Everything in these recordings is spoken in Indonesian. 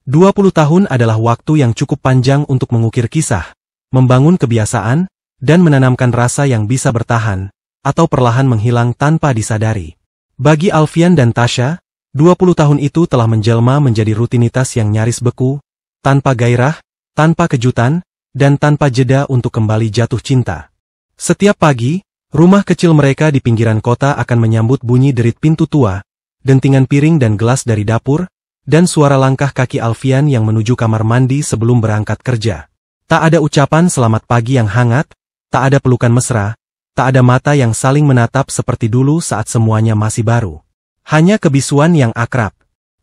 20 tahun adalah waktu yang cukup panjang untuk mengukir kisah, membangun kebiasaan, dan menanamkan rasa yang bisa bertahan, atau perlahan menghilang tanpa disadari. Bagi Alfian dan Tasya, 20 tahun itu telah menjelma menjadi rutinitas yang nyaris beku, tanpa gairah, tanpa kejutan, dan tanpa jeda untuk kembali jatuh cinta. Setiap pagi, rumah kecil mereka di pinggiran kota akan menyambut bunyi derit pintu tua, dentingan piring dan gelas dari dapur, dan suara langkah kaki Alfian yang menuju kamar mandi sebelum berangkat kerja. Tak ada ucapan selamat pagi yang hangat, tak ada pelukan mesra, tak ada mata yang saling menatap seperti dulu saat semuanya masih baru. Hanya kebisuan yang akrab.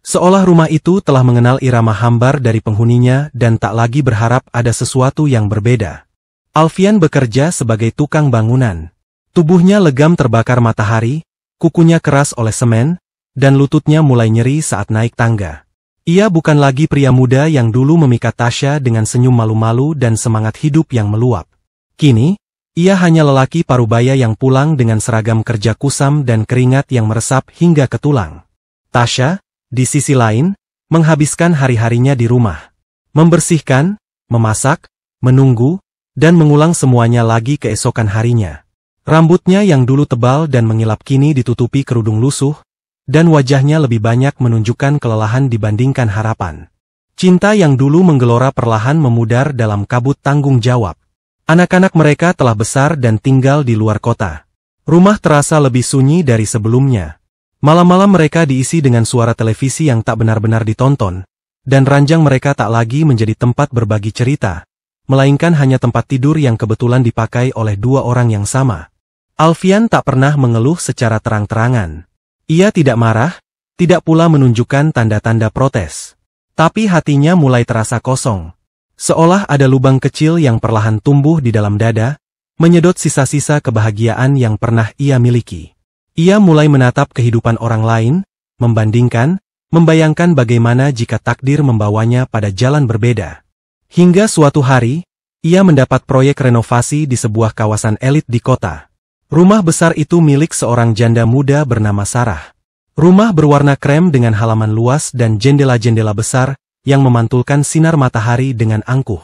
Seolah rumah itu telah mengenal irama hambar dari penghuninya dan tak lagi berharap ada sesuatu yang berbeda. Alfian bekerja sebagai tukang bangunan. Tubuhnya legam terbakar matahari, kukunya keras oleh semen, dan lututnya mulai nyeri saat naik tangga. Ia bukan lagi pria muda yang dulu memikat Tasya dengan senyum malu-malu dan semangat hidup yang meluap. Kini, ia hanya lelaki parubaya yang pulang dengan seragam kerja kusam dan keringat yang meresap hingga ke tulang. Tasya, di sisi lain, menghabiskan hari-harinya di rumah. Membersihkan, memasak, menunggu, dan mengulang semuanya lagi keesokan harinya. Rambutnya yang dulu tebal dan mengilap kini ditutupi kerudung lusuh, dan wajahnya lebih banyak menunjukkan kelelahan dibandingkan harapan. Cinta yang dulu menggelora perlahan memudar dalam kabut tanggung jawab. Anak-anak mereka telah besar dan tinggal di luar kota. Rumah terasa lebih sunyi dari sebelumnya. Malam-malam mereka diisi dengan suara televisi yang tak benar-benar ditonton, dan ranjang mereka tak lagi menjadi tempat berbagi cerita, melainkan hanya tempat tidur yang kebetulan dipakai oleh dua orang yang sama. Alfian tak pernah mengeluh secara terang-terangan. Ia tidak marah, tidak pula menunjukkan tanda-tanda protes. Tapi hatinya mulai terasa kosong. Seolah ada lubang kecil yang perlahan tumbuh di dalam dada, menyedot sisa-sisa kebahagiaan yang pernah ia miliki. Ia mulai menatap kehidupan orang lain, membandingkan, membayangkan bagaimana jika takdir membawanya pada jalan berbeda. Hingga suatu hari, ia mendapat proyek renovasi di sebuah kawasan elit di kota. Rumah besar itu milik seorang janda muda bernama Sarah. Rumah berwarna krem dengan halaman luas dan jendela-jendela besar yang memantulkan sinar matahari dengan angkuh.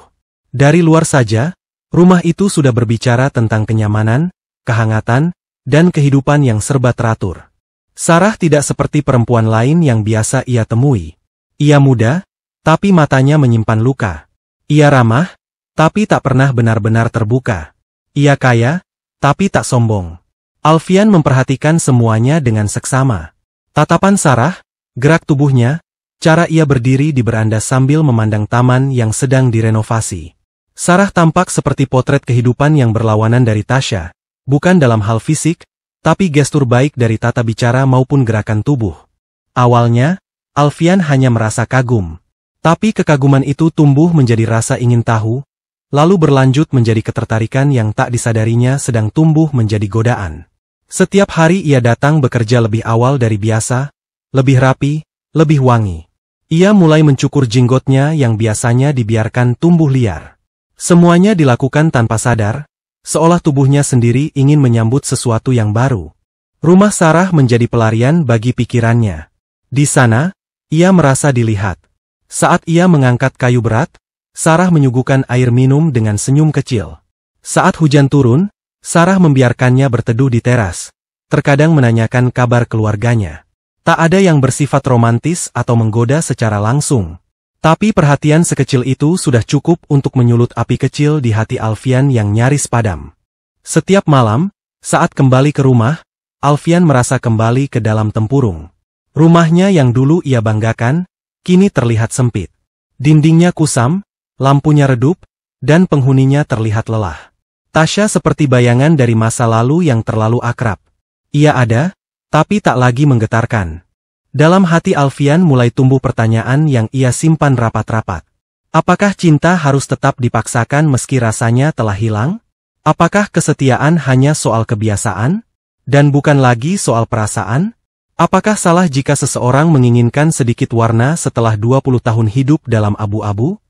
Dari luar saja, rumah itu sudah berbicara tentang kenyamanan, kehangatan, dan kehidupan yang serba teratur. Sarah tidak seperti perempuan lain yang biasa ia temui. Ia muda, tapi matanya menyimpan luka. Ia ramah, tapi tak pernah benar-benar terbuka. Ia kaya, tapi tak sombong. Alfian memperhatikan semuanya dengan seksama. Tatapan Sarah, gerak tubuhnya, cara ia berdiri di beranda sambil memandang taman yang sedang direnovasi. Sarah tampak seperti potret kehidupan yang berlawanan dari Tasya, bukan dalam hal fisik, tapi gestur baik dari tata bicara maupun gerakan tubuh. Awalnya, Alfian hanya merasa kagum. Tapi kekaguman itu tumbuh menjadi rasa ingin tahu, lalu berlanjut menjadi ketertarikan yang tak disadarinya sedang tumbuh menjadi godaan. Setiap hari ia datang bekerja lebih awal dari biasa, lebih rapi, lebih wangi. Ia mulai mencukur jenggotnya yang biasanya dibiarkan tumbuh liar. Semuanya dilakukan tanpa sadar, seolah tubuhnya sendiri ingin menyambut sesuatu yang baru. Rumah Sarah menjadi pelarian bagi pikirannya. Di sana, ia merasa dilihat. Saat ia mengangkat kayu berat, Sarah menyuguhkan air minum dengan senyum kecil. Saat hujan turun, Sarah membiarkannya berteduh di teras, terkadang menanyakan kabar keluarganya. Tak ada yang bersifat romantis atau menggoda secara langsung. Tapi perhatian sekecil itu sudah cukup untuk menyulut api kecil di hati Alfian yang nyaris padam. Setiap malam, saat kembali ke rumah, Alfian merasa kembali ke dalam tempurung. Rumahnya yang dulu ia banggakan, kini terlihat sempit. Dindingnya kusam, lampunya redup, dan penghuninya terlihat lelah. Tasya seperti bayangan dari masa lalu yang terlalu akrab. Ia ada, tapi tak lagi menggetarkan. Dalam hati Alfian mulai tumbuh pertanyaan yang ia simpan rapat-rapat. Apakah cinta harus tetap dipaksakan meski rasanya telah hilang? Apakah kesetiaan hanya soal kebiasaan? Dan bukan lagi soal perasaan? Apakah salah jika seseorang menginginkan sedikit warna setelah 20 tahun hidup dalam abu-abu?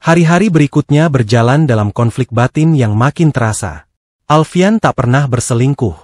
Hari-hari berikutnya berjalan dalam konflik batin yang makin terasa. Alfian tak pernah berselingkuh.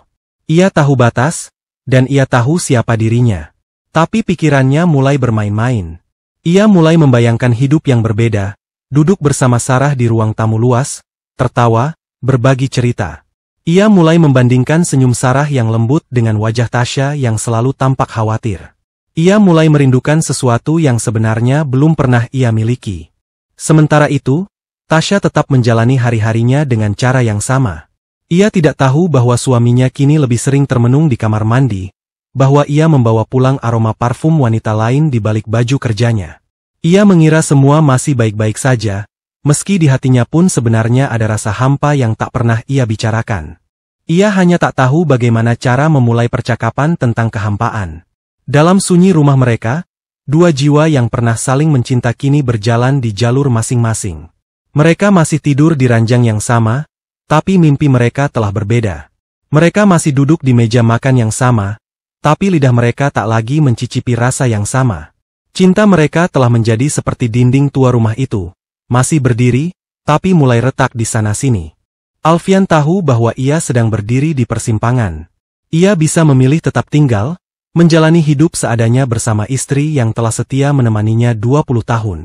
Ia tahu batas, dan ia tahu siapa dirinya. Tapi pikirannya mulai bermain-main. Ia mulai membayangkan hidup yang berbeda, duduk bersama Sarah di ruang tamu luas, tertawa, berbagi cerita. Ia mulai membandingkan senyum Sarah yang lembut dengan wajah Tasha yang selalu tampak khawatir. Ia mulai merindukan sesuatu yang sebenarnya belum pernah ia miliki. Sementara itu, Tasha tetap menjalani hari-harinya dengan cara yang sama. Ia tidak tahu bahwa suaminya kini lebih sering termenung di kamar mandi, bahwa ia membawa pulang aroma parfum wanita lain di balik baju kerjanya. Ia mengira semua masih baik-baik saja, meski di hatinya pun sebenarnya ada rasa hampa yang tak pernah ia bicarakan. Ia hanya tak tahu bagaimana cara memulai percakapan tentang kehampaan. Dalam sunyi rumah mereka, dua jiwa yang pernah saling mencinta kini berjalan di jalur masing-masing. Mereka masih tidur di ranjang yang sama, tapi mimpi mereka telah berbeda. Mereka masih duduk di meja makan yang sama, tapi lidah mereka tak lagi mencicipi rasa yang sama. Cinta mereka telah menjadi seperti dinding tua rumah itu, masih berdiri, tapi mulai retak di sana-sini. Alfian tahu bahwa ia sedang berdiri di persimpangan. Ia bisa memilih tetap tinggal, menjalani hidup seadanya bersama istri yang telah setia menemaninya 20 tahun.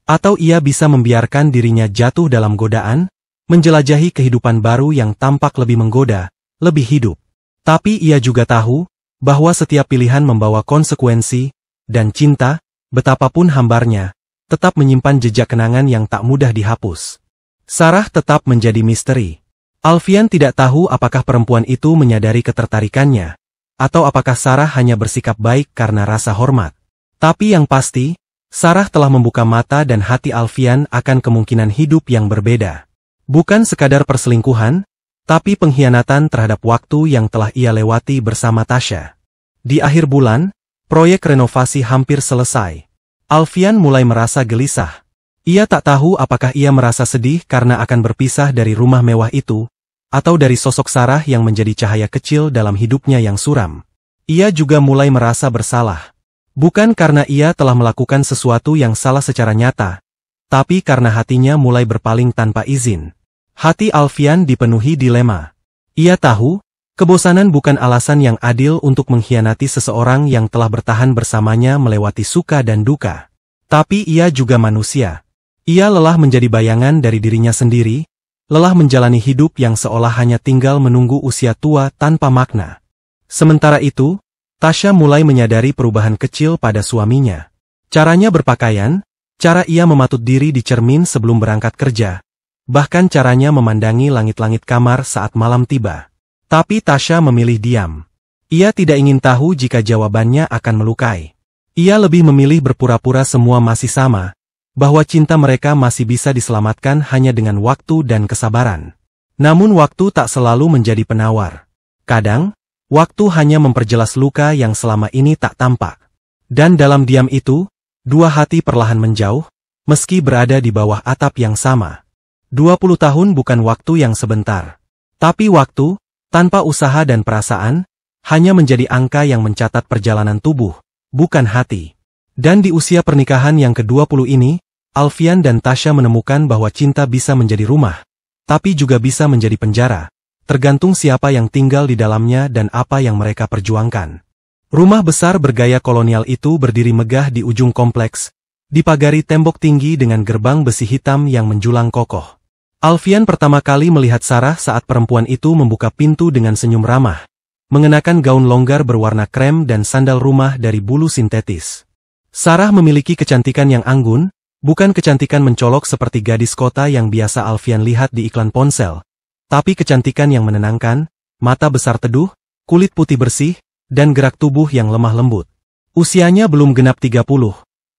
Atau ia bisa membiarkan dirinya jatuh dalam godaan, menjelajahi kehidupan baru yang tampak lebih menggoda, lebih hidup. Tapi ia juga tahu, bahwa setiap pilihan membawa konsekuensi, dan cinta, betapapun hambarnya, tetap menyimpan jejak kenangan yang tak mudah dihapus. Sarah tetap menjadi misteri. Alfian tidak tahu apakah perempuan itu menyadari ketertarikannya, atau apakah Sarah hanya bersikap baik karena rasa hormat. Tapi yang pasti, Sarah telah membuka mata dan hati Alfian akan kemungkinan hidup yang berbeda. Bukan sekadar perselingkuhan, tapi pengkhianatan terhadap waktu yang telah ia lewati bersama Tasha. Di akhir bulan, proyek renovasi hampir selesai. Alfian mulai merasa gelisah. Ia tak tahu apakah ia merasa sedih karena akan berpisah dari rumah mewah itu, atau dari sosok Sarah yang menjadi cahaya kecil dalam hidupnya yang suram. Ia juga mulai merasa bersalah. Bukan karena ia telah melakukan sesuatu yang salah secara nyata, tapi karena hatinya mulai berpaling tanpa izin. Hati Alfian dipenuhi dilema. Ia tahu, kebosanan bukan alasan yang adil untuk mengkhianati seseorang yang telah bertahan bersamanya melewati suka dan duka. Tapi ia juga manusia. Ia lelah menjadi bayangan dari dirinya sendiri, lelah menjalani hidup yang seolah hanya tinggal menunggu usia tua tanpa makna. Sementara itu, Tasha mulai menyadari perubahan kecil pada suaminya. Caranya berpakaian, cara ia mematut diri di cermin sebelum berangkat kerja, bahkan caranya memandangi langit-langit kamar saat malam tiba. Tapi Tasha memilih diam. Ia tidak ingin tahu jika jawabannya akan melukai. Ia lebih memilih berpura-pura semua masih sama, bahwa cinta mereka masih bisa diselamatkan hanya dengan waktu dan kesabaran. Namun waktu tak selalu menjadi penawar. Kadang, waktu hanya memperjelas luka yang selama ini tak tampak. Dan dalam diam itu, dua hati perlahan menjauh, meski berada di bawah atap yang sama. 20 tahun bukan waktu yang sebentar. Tapi waktu, tanpa usaha dan perasaan, hanya menjadi angka yang mencatat perjalanan tubuh, bukan hati. Dan di usia pernikahan yang ke-20 ini, Alfian dan Tasha menemukan bahwa cinta bisa menjadi rumah, tapi juga bisa menjadi penjara. Tergantung siapa yang tinggal di dalamnya dan apa yang mereka perjuangkan. Rumah besar bergaya kolonial itu berdiri megah di ujung kompleks, dipagari tembok tinggi dengan gerbang besi hitam yang menjulang kokoh. Alfian pertama kali melihat Sarah saat perempuan itu membuka pintu dengan senyum ramah, mengenakan gaun longgar berwarna krem dan sandal rumah dari bulu sintetis. Sarah memiliki kecantikan yang anggun, bukan kecantikan mencolok seperti gadis kota yang biasa Alfian lihat di iklan ponsel, tapi kecantikan yang menenangkan, mata besar teduh, kulit putih bersih, dan gerak tubuh yang lemah lembut. Usianya belum genap 30,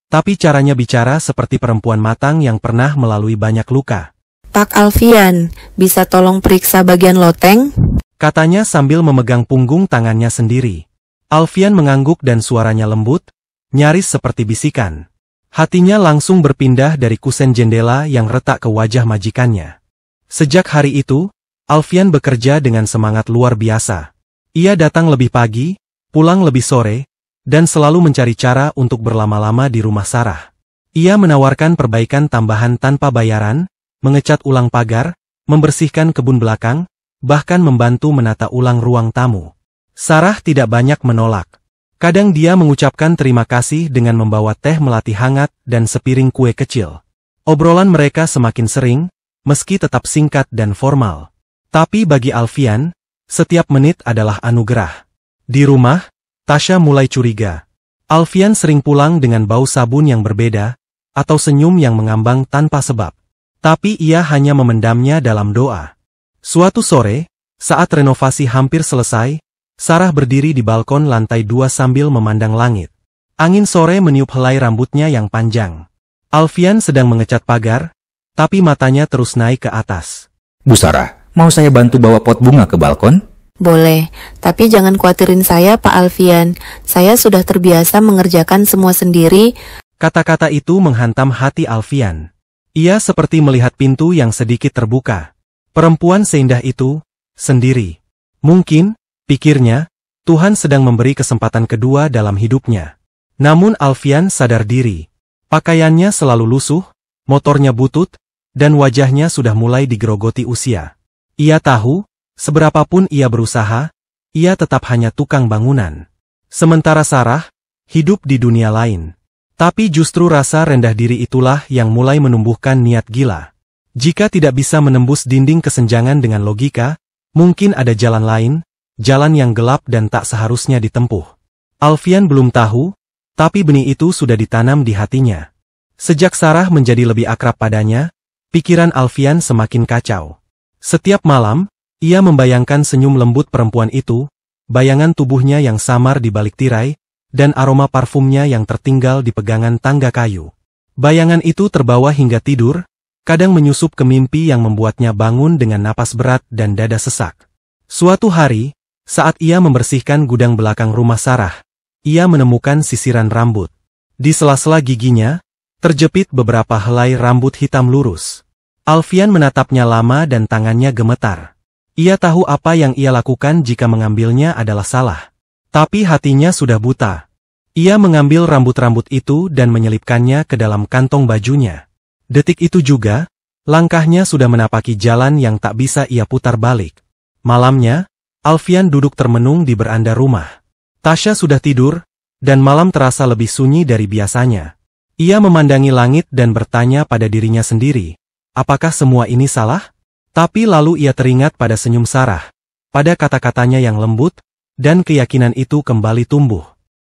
tapi caranya bicara seperti perempuan matang yang pernah melalui banyak luka. Pak Alfian, bisa tolong periksa bagian loteng? Katanya sambil memegang punggung tangannya sendiri. Alfian mengangguk dan suaranya lembut, nyaris seperti bisikan. Hatinya langsung berpindah dari kusen jendela yang retak ke wajah majikannya. Sejak hari itu, Alfian bekerja dengan semangat luar biasa. Ia datang lebih pagi, pulang lebih sore, dan selalu mencari cara untuk berlama-lama di rumah Sarah. Ia menawarkan perbaikan tambahan tanpa bayaran, mengecat ulang pagar, membersihkan kebun belakang, bahkan membantu menata ulang ruang tamu. Sarah tidak banyak menolak. Kadang dia mengucapkan terima kasih dengan membawa teh melati hangat dan sepiring kue kecil. Obrolan mereka semakin sering, meski tetap singkat dan formal. Tapi bagi Alfian, setiap menit adalah anugerah. Di rumah, Tasya mulai curiga. Alfian sering pulang dengan bau sabun yang berbeda, atau senyum yang mengambang tanpa sebab. Tapi ia hanya memendamnya dalam doa. Suatu sore, saat renovasi hampir selesai, Sarah berdiri di balkon lantai 2 sambil memandang langit. Angin sore meniup helai rambutnya yang panjang. Alfian sedang mengecat pagar, tapi matanya terus naik ke atas. Bu Sarah, mau saya bantu bawa pot bunga ke balkon? Boleh, tapi jangan khawatirin saya, Pak Alfian. Saya sudah terbiasa mengerjakan semua sendiri. Kata-kata itu menghantam hati Alfian. Ia seperti melihat pintu yang sedikit terbuka. Perempuan seindah itu, sendiri. Mungkin, pikirnya, Tuhan sedang memberi kesempatan kedua dalam hidupnya. Namun Alfian sadar diri. Pakaiannya selalu lusuh, motornya butut, dan wajahnya sudah mulai digerogoti usia. Ia tahu, seberapapun ia berusaha, ia tetap hanya tukang bangunan. Sementara Sarah, hidup di dunia lain. Tapi justru rasa rendah diri itulah yang mulai menumbuhkan niat gila. Jika tidak bisa menembus dinding kesenjangan dengan logika, mungkin ada jalan lain, jalan yang gelap dan tak seharusnya ditempuh. Alfian belum tahu, tapi benih itu sudah ditanam di hatinya. Sejak Sarah menjadi lebih akrab padanya, pikiran Alfian semakin kacau. Setiap malam, ia membayangkan senyum lembut perempuan itu, bayangan tubuhnya yang samar di balik tirai, dan aroma parfumnya yang tertinggal di pegangan tangga kayu. Bayangan itu terbawa hingga tidur, kadang menyusup ke mimpi yang membuatnya bangun dengan napas berat dan dada sesak. Suatu hari, saat ia membersihkan gudang belakang rumah Sarah, ia menemukan sisiran rambut. Di sela-sela giginya, terjepit beberapa helai rambut hitam lurus. Alfian menatapnya lama dan tangannya gemetar. Ia tahu apa yang ia lakukan jika mengambilnya adalah salah. Tapi hatinya sudah buta. Ia mengambil rambut-rambut itu dan menyelipkannya ke dalam kantong bajunya. Detik itu juga, langkahnya sudah menapaki jalan yang tak bisa ia putar balik. Malamnya, Alfian duduk termenung di beranda rumah. Tasya sudah tidur, dan malam terasa lebih sunyi dari biasanya. Ia memandangi langit dan bertanya pada dirinya sendiri, apakah semua ini salah? Tapi lalu ia teringat pada senyum Sarah, pada kata-katanya yang lembut, dan keyakinan itu kembali tumbuh.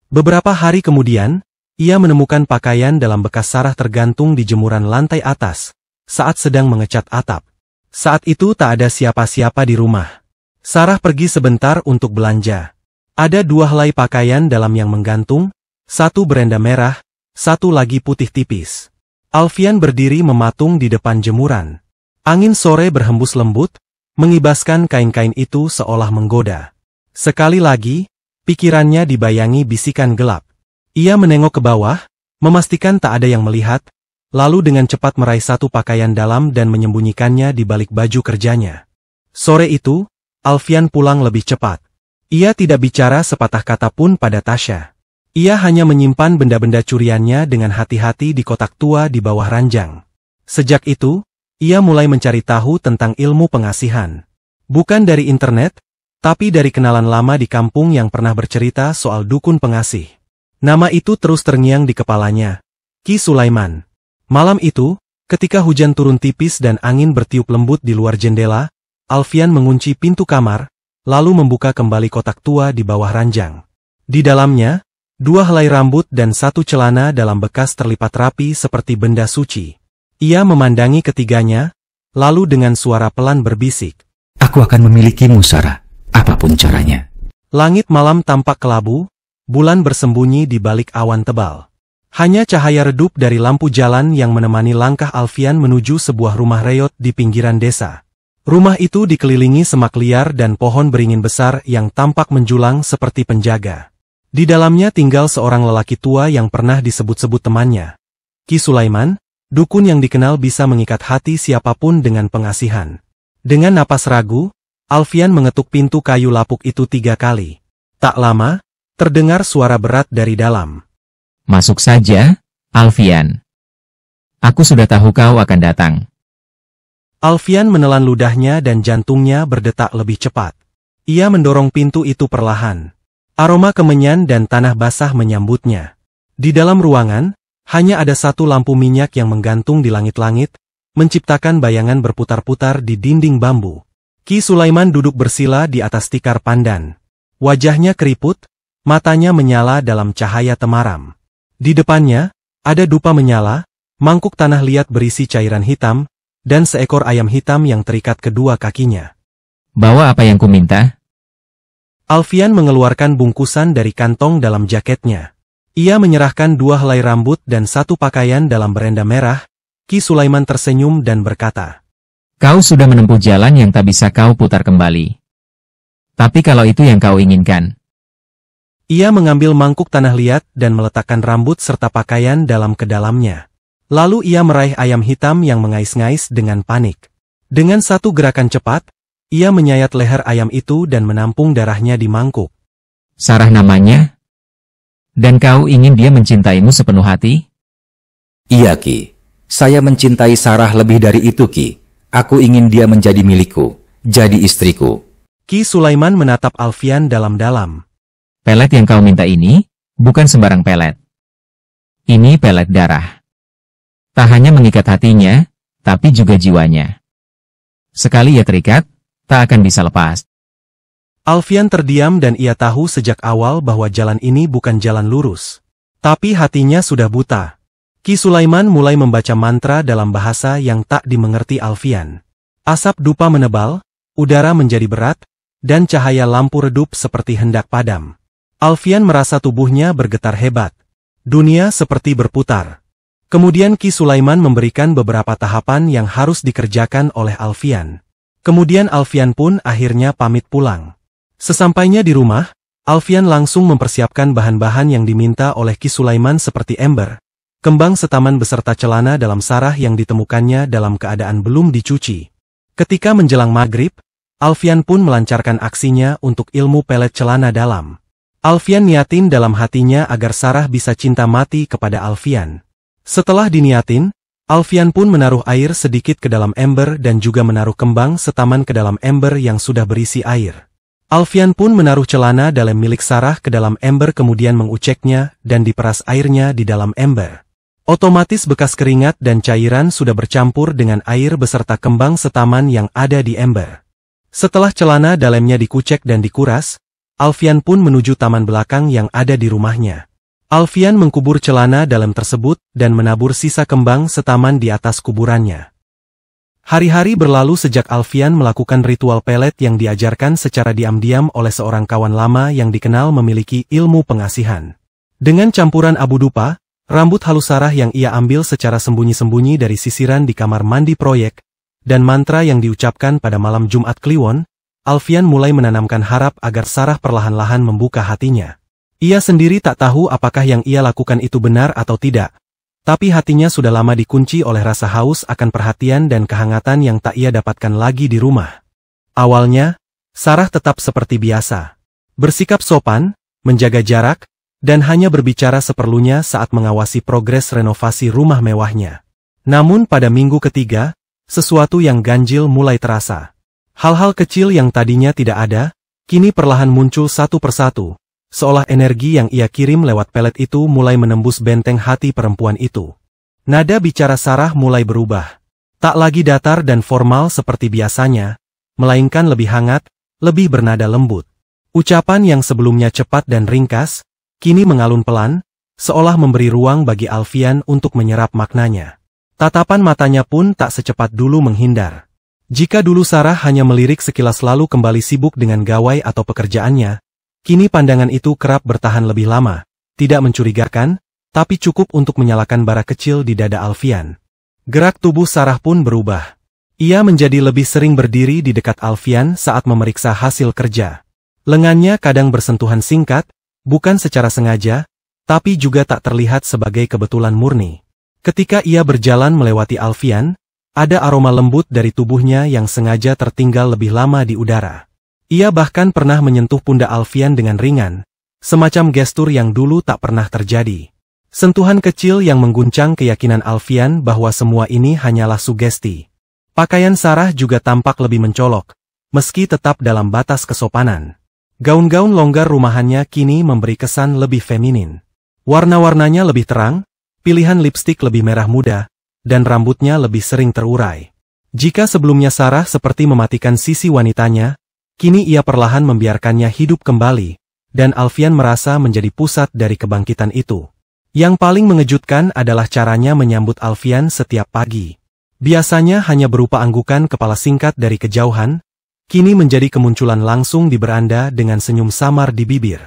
Beberapa hari kemudian, ia menemukan pakaian dalam bekas Sarah tergantung di jemuran lantai atas, saat sedang mengecat atap. Saat itu tak ada siapa-siapa di rumah. Sarah pergi sebentar untuk belanja. Ada 2 helai pakaian dalam yang menggantung, 1 berenda merah, 1 lagi putih tipis. Alfian berdiri mematung di depan jemuran. Angin sore berhembus lembut, mengibaskan kain-kain itu seolah menggoda. Sekali lagi, pikirannya dibayangi bisikan gelap. Ia menengok ke bawah, memastikan tak ada yang melihat, lalu dengan cepat meraih 1 pakaian dalam dan menyembunyikannya di balik baju kerjanya. Sore itu, Alfian pulang lebih cepat. Ia tidak bicara sepatah kata pun pada Tasya. Ia hanya menyimpan benda-benda curiannya dengan hati-hati di kotak tua di bawah ranjang. Sejak itu, ia mulai mencari tahu tentang ilmu pengasihan. Bukan dari internet, tapi dari kenalan lama di kampung yang pernah bercerita soal dukun pengasih. Nama itu terus terngiang di kepalanya, Ki Sulaiman. Malam itu, ketika hujan turun tipis dan angin bertiup lembut di luar jendela, Alfian mengunci pintu kamar, lalu membuka kembali kotak tua di bawah ranjang. Di dalamnya, 2 helai rambut dan 1 celana dalam bekas terlipat rapi seperti benda suci. Ia memandangi ketiganya, lalu dengan suara pelan berbisik. Aku akan memilikimu, Sarah, apapun caranya. Langit malam tampak kelabu, bulan bersembunyi di balik awan tebal. Hanya cahaya redup dari lampu jalan yang menemani langkah Alfian menuju sebuah rumah reot di pinggiran desa. Rumah itu dikelilingi semak liar dan pohon beringin besar yang tampak menjulang seperti penjaga. Di dalamnya tinggal seorang lelaki tua yang pernah disebut-sebut temannya, Ki Sulaiman, dukun yang dikenal bisa mengikat hati siapapun dengan pengasihan. Dengan napas ragu, Alfian mengetuk pintu kayu lapuk itu 3 kali. Tak lama, terdengar suara berat dari dalam. Masuk saja, Alfian. Aku sudah tahu kau akan datang. Alfian menelan ludahnya dan jantungnya berdetak lebih cepat. Ia mendorong pintu itu perlahan. Aroma kemenyan dan tanah basah menyambutnya. Di dalam ruangan, hanya ada satu lampu minyak yang menggantung di langit-langit, menciptakan bayangan berputar-putar di dinding bambu. Ki Sulaiman duduk bersila di atas tikar pandan. Wajahnya keriput, matanya menyala dalam cahaya temaram. Di depannya, ada dupa menyala, mangkuk tanah liat berisi cairan hitam, dan seekor ayam hitam yang terikat kedua kakinya. Bawa apa yang kuminta? Alfian mengeluarkan bungkusan dari kantong dalam jaketnya. Ia menyerahkan 2 helai rambut dan 1 pakaian dalam berenda merah. Ki Sulaiman tersenyum dan berkata, Kau sudah menempuh jalan yang tak bisa kau putar kembali. Tapi kalau itu yang kau inginkan. Ia mengambil mangkuk tanah liat dan meletakkan rambut serta pakaian dalam ke dalamnya. Lalu ia meraih ayam hitam yang mengais-ngais dengan panik. Dengan satu gerakan cepat, ia menyayat leher ayam itu dan menampung darahnya di mangkuk. Sarah namanya? Dan kau ingin dia mencintaimu sepenuh hati? Iya, Ki. Saya mencintai Sarah lebih dari itu, Ki. Aku ingin dia menjadi milikku, jadi istriku. Ki Sulaiman menatap Alfian dalam-dalam. Pelet yang kau minta ini, bukan sembarang pelet. Ini pelet darah. Tak hanya mengikat hatinya, tapi juga jiwanya. Sekali ia terikat, tak akan bisa lepas. Alfian terdiam dan ia tahu sejak awal bahwa jalan ini bukan jalan lurus. Tapi hatinya sudah buta. Ki Sulaiman mulai membaca mantra dalam bahasa yang tak dimengerti Alfian. Asap dupa menebal, udara menjadi berat, dan cahaya lampu redup seperti hendak padam. Alfian merasa tubuhnya bergetar hebat. Dunia seperti berputar. Kemudian Ki Sulaiman memberikan beberapa tahapan yang harus dikerjakan oleh Alfian. Kemudian Alfian pun akhirnya pamit pulang. Sesampainya di rumah, Alfian langsung mempersiapkan bahan-bahan yang diminta oleh Ki Sulaiman seperti ember, kembang setaman beserta celana dalam sarah yang ditemukannya dalam keadaan belum dicuci. Ketika menjelang maghrib, Alfian pun melancarkan aksinya untuk ilmu pelet celana dalam. Alfian niatin dalam hatinya agar Sarah bisa cinta mati kepada Alfian. Setelah diniatin, Alfian pun menaruh air sedikit ke dalam ember dan juga menaruh kembang setaman ke dalam ember yang sudah berisi air. Alfian pun menaruh celana dalam milik Sarah ke dalam ember kemudian menguceknya dan diperas airnya di dalam ember. Otomatis bekas keringat dan cairan sudah bercampur dengan air beserta kembang setaman yang ada di ember. Setelah celana dalamnya dikucek dan dikuras, Alfian pun menuju taman belakang yang ada di rumahnya. Alfian mengkubur celana dalam tersebut dan menabur sisa kembang setaman di atas kuburannya. Hari-hari berlalu sejak Alfian melakukan ritual pelet yang diajarkan secara diam-diam oleh seorang kawan lama yang dikenal memiliki ilmu pengasihan. Dengan campuran abu dupa, rambut halus Sarah yang ia ambil secara sembunyi-sembunyi dari sisiran di kamar mandi proyek, dan mantra yang diucapkan pada malam Jumat Kliwon, Alfian mulai menanamkan harap agar Sarah perlahan-lahan membuka hatinya. Ia sendiri tak tahu apakah yang ia lakukan itu benar atau tidak, tapi hatinya sudah lama dikunci oleh rasa haus akan perhatian dan kehangatan yang tak ia dapatkan lagi di rumah. Awalnya, Sarah tetap seperti biasa. Bersikap sopan, menjaga jarak, dan hanya berbicara seperlunya saat mengawasi progres renovasi rumah mewahnya. Namun pada minggu ketiga, sesuatu yang ganjil mulai terasa. Hal-hal kecil yang tadinya tidak ada, kini perlahan muncul satu persatu. Seolah energi yang ia kirim lewat pelet itu mulai menembus benteng hati perempuan itu. Nada bicara Sarah mulai berubah. Tak lagi datar dan formal seperti biasanya, melainkan lebih hangat, lebih bernada lembut. Ucapan yang sebelumnya cepat dan ringkas, kini mengalun pelan, seolah memberi ruang bagi Alfian untuk menyerap maknanya. Tatapan matanya pun tak secepat dulu menghindar. Jika dulu Sarah hanya melirik sekilas lalu kembali sibuk dengan gawai atau pekerjaannya, kini pandangan itu kerap bertahan lebih lama, tidak mencurigakan, tapi cukup untuk menyalakan bara kecil di dada Alfian. Gerak tubuh Sarah pun berubah. Ia menjadi lebih sering berdiri di dekat Alfian saat memeriksa hasil kerja. Lengannya kadang bersentuhan singkat, bukan secara sengaja, tapi juga tak terlihat sebagai kebetulan murni. Ketika ia berjalan melewati Alfian, ada aroma lembut dari tubuhnya yang sengaja tertinggal lebih lama di udara. Ia bahkan pernah menyentuh pundak Alfian dengan ringan, semacam gestur yang dulu tak pernah terjadi. Sentuhan kecil yang mengguncang keyakinan Alfian bahwa semua ini hanyalah sugesti. Pakaian Sarah juga tampak lebih mencolok, meski tetap dalam batas kesopanan. Gaun-gaun longgar rumahannya kini memberi kesan lebih feminin. Warna-warnanya lebih terang, pilihan lipstik lebih merah muda, dan rambutnya lebih sering terurai. Jika sebelumnya Sarah seperti mematikan sisi wanitanya, kini ia perlahan membiarkannya hidup kembali, dan Alfian merasa menjadi pusat dari kebangkitan itu. Yang paling mengejutkan adalah caranya menyambut Alfian setiap pagi. Biasanya hanya berupa anggukan kepala singkat dari kejauhan, kini menjadi kemunculan langsung di beranda dengan senyum samar di bibir.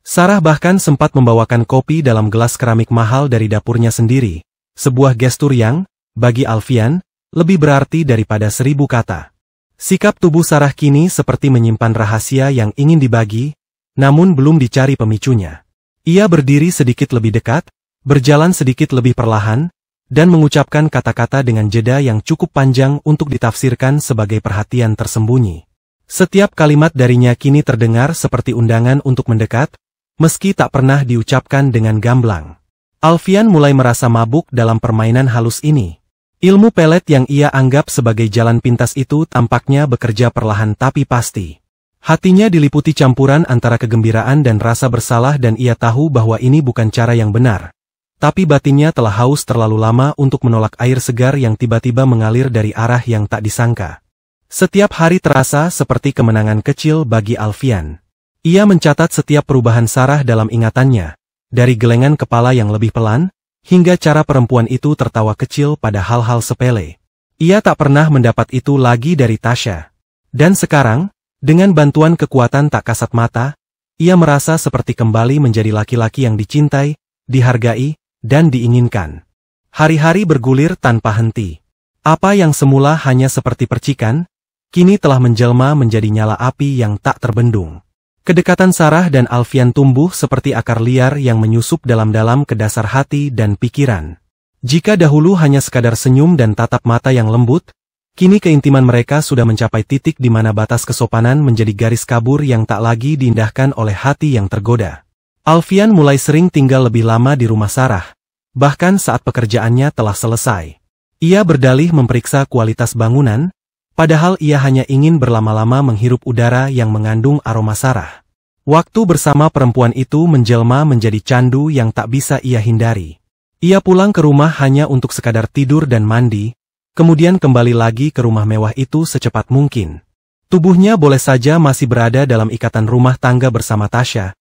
Sarah bahkan sempat membawakan kopi dalam gelas keramik mahal dari dapurnya sendiri, sebuah gestur yang, bagi Alfian, lebih berarti daripada 1000 kata. Sikap tubuh Sarah kini seperti menyimpan rahasia yang ingin dibagi, namun belum dicari pemicunya. Ia berdiri sedikit lebih dekat, berjalan sedikit lebih perlahan, dan mengucapkan kata-kata dengan jeda yang cukup panjang untuk ditafsirkan sebagai perhatian tersembunyi. Setiap kalimat darinya kini terdengar seperti undangan untuk mendekat, meski tak pernah diucapkan dengan gamblang. Alfian mulai merasa mabuk dalam permainan halus ini. Ilmu pelet yang ia anggap sebagai jalan pintas itu tampaknya bekerja perlahan tapi pasti. Hatinya diliputi campuran antara kegembiraan dan rasa bersalah dan ia tahu bahwa ini bukan cara yang benar. Tapi batinnya telah haus terlalu lama untuk menolak air segar yang tiba-tiba mengalir dari arah yang tak disangka. Setiap hari terasa seperti kemenangan kecil bagi Alfian. Ia mencatat setiap perubahan Sarah dalam ingatannya, dari gelengan kepala yang lebih pelan, hingga cara perempuan itu tertawa kecil pada hal-hal sepele. Ia tak pernah mendapat itu lagi dari Tasya. Dan sekarang, dengan bantuan kekuatan tak kasat mata, ia merasa seperti kembali menjadi laki-laki yang dicintai, dihargai, dan diinginkan. Hari-hari bergulir tanpa henti. Apa yang semula hanya seperti percikan, kini telah menjelma menjadi nyala api yang tak terbendung. Kedekatan Sarah dan Alfian tumbuh seperti akar liar yang menyusup dalam-dalam ke dasar hati dan pikiran. Jika dahulu hanya sekadar senyum dan tatap mata yang lembut, kini keintiman mereka sudah mencapai titik di mana batas kesopanan menjadi garis kabur yang tak lagi diindahkan oleh hati yang tergoda. Alfian mulai sering tinggal lebih lama di rumah Sarah, bahkan saat pekerjaannya telah selesai. Ia berdalih memeriksa kualitas bangunan, padahal ia hanya ingin berlama-lama menghirup udara yang mengandung aroma Sarah. Waktu bersama perempuan itu menjelma menjadi candu yang tak bisa ia hindari. Ia pulang ke rumah hanya untuk sekadar tidur dan mandi, kemudian kembali lagi ke rumah mewah itu secepat mungkin. Tubuhnya boleh saja masih berada dalam ikatan rumah tangga bersama Tasya,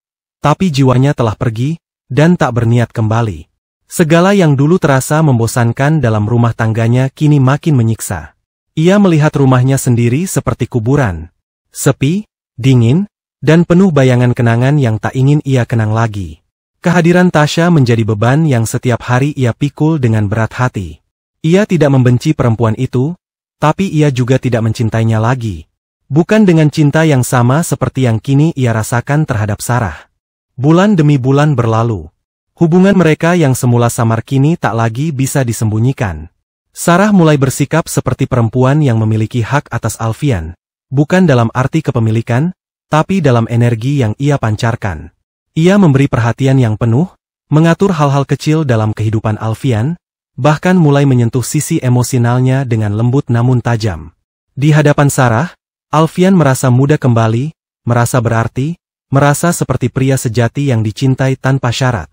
tapi jiwanya telah pergi, dan tak berniat kembali. Segala yang dulu terasa membosankan dalam rumah tangganya kini makin menyiksa. Ia melihat rumahnya sendiri seperti kuburan. Sepi, dingin, dan penuh bayangan kenangan yang tak ingin ia kenang lagi. Kehadiran Tasya menjadi beban yang setiap hari ia pikul dengan berat hati. Ia tidak membenci perempuan itu, tapi ia juga tidak mencintainya lagi. Bukan dengan cinta yang sama seperti yang kini ia rasakan terhadap Sarah. Bulan demi bulan berlalu. Hubungan mereka yang semula samar kini tak lagi bisa disembunyikan. Sarah mulai bersikap seperti perempuan yang memiliki hak atas Alfian, bukan dalam arti kepemilikan, tapi dalam energi yang ia pancarkan. Ia memberi perhatian yang penuh, mengatur hal-hal kecil dalam kehidupan Alfian, bahkan mulai menyentuh sisi emosionalnya dengan lembut namun tajam. Di hadapan Sarah, Alfian merasa muda kembali, merasa berarti, merasa seperti pria sejati yang dicintai tanpa syarat.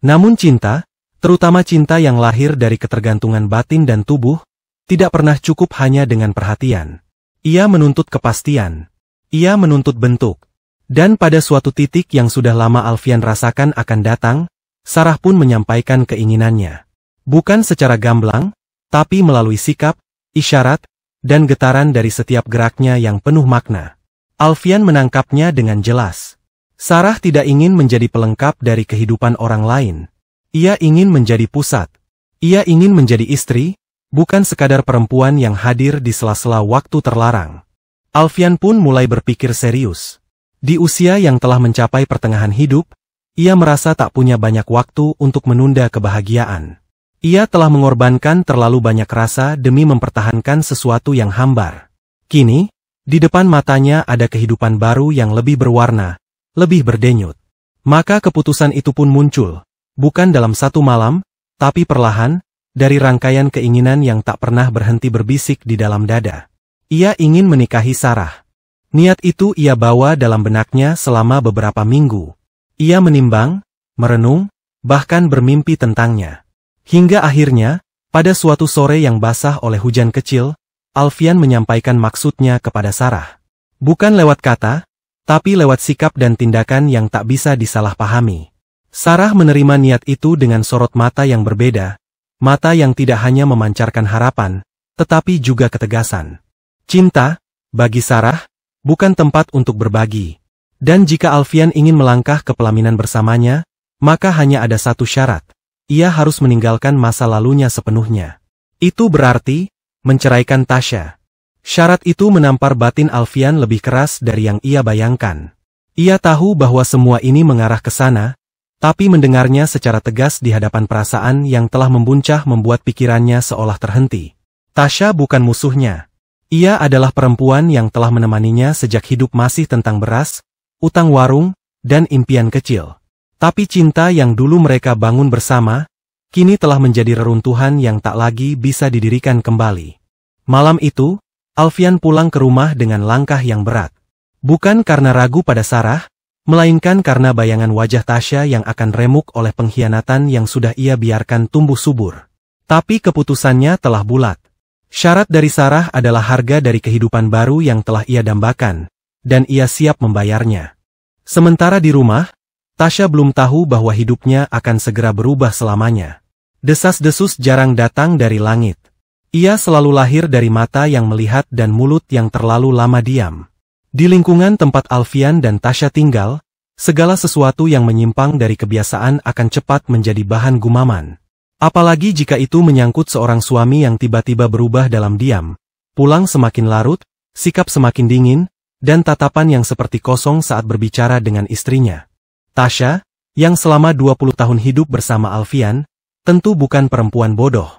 Namun cinta, terutama cinta yang lahir dari ketergantungan batin dan tubuh, tidak pernah cukup hanya dengan perhatian. Ia menuntut kepastian. Ia menuntut bentuk. Dan pada suatu titik yang sudah lama Alfian rasakan akan datang, Sarah pun menyampaikan keinginannya. Bukan secara gamblang, tapi melalui sikap, isyarat, dan getaran dari setiap geraknya yang penuh makna. Alfian menangkapnya dengan jelas. Sarah tidak ingin menjadi pelengkap dari kehidupan orang lain. Ia ingin menjadi pusat. Ia ingin menjadi istri, bukan sekadar perempuan yang hadir di sela-sela waktu terlarang. Alfian pun mulai berpikir serius. Di usia yang telah mencapai pertengahan hidup, ia merasa tak punya banyak waktu untuk menunda kebahagiaan. Ia telah mengorbankan terlalu banyak rasa demi mempertahankan sesuatu yang hambar. Kini, di depan matanya ada kehidupan baru yang lebih berwarna, lebih berdenyut. Maka keputusan itu pun muncul, bukan dalam satu malam, tapi perlahan, dari rangkaian keinginan yang tak pernah berhenti berbisik di dalam dada. Ia ingin menikahi Sarah. Niat itu ia bawa dalam benaknya selama beberapa minggu. Ia menimbang, merenung, bahkan bermimpi tentangnya. Hingga akhirnya, pada suatu sore yang basah oleh hujan kecil, Alfian menyampaikan maksudnya kepada Sarah. Bukan lewat kata, tapi lewat sikap dan tindakan yang tak bisa disalahpahami. Sarah menerima niat itu dengan sorot mata yang berbeda, mata yang tidak hanya memancarkan harapan, tetapi juga ketegasan. Cinta, bagi Sarah, bukan tempat untuk berbagi. Dan jika Alfian ingin melangkah ke pelaminan bersamanya, maka hanya ada satu syarat. Ia harus meninggalkan masa lalunya sepenuhnya. Itu berarti menceraikan Tasya. Syarat itu menampar batin Alfian lebih keras dari yang ia bayangkan. Ia tahu bahwa semua ini mengarah ke sana, tapi mendengarnya secara tegas di hadapan perasaan yang telah membuncah membuat pikirannya seolah terhenti. Tasya bukan musuhnya. Ia adalah perempuan yang telah menemaninya sejak hidup masih tentang beras, utang warung, dan impian kecil. Tapi cinta yang dulu mereka bangun bersama, kini telah menjadi reruntuhan yang tak lagi bisa didirikan kembali. Malam itu, Alfian pulang ke rumah dengan langkah yang berat. Bukan karena ragu pada Sarah, melainkan karena bayangan wajah Tasya yang akan remuk oleh pengkhianatan yang sudah ia biarkan tumbuh subur. Tapi keputusannya telah bulat. Syarat dari Sarah adalah harga dari kehidupan baru yang telah ia dambakan, dan ia siap membayarnya. Sementara di rumah, Tasya belum tahu bahwa hidupnya akan segera berubah selamanya. Desas-desus jarang datang dari langit. Ia selalu lahir dari mata yang melihat dan mulut yang terlalu lama diam. Di lingkungan tempat Alfian dan Tasya tinggal, segala sesuatu yang menyimpang dari kebiasaan akan cepat menjadi bahan gumaman. Apalagi jika itu menyangkut seorang suami yang tiba-tiba berubah dalam diam, pulang semakin larut, sikap semakin dingin, dan tatapan yang seperti kosong saat berbicara dengan istrinya. Tasya, yang selama 20 tahun hidup bersama Alfian, tentu bukan perempuan bodoh.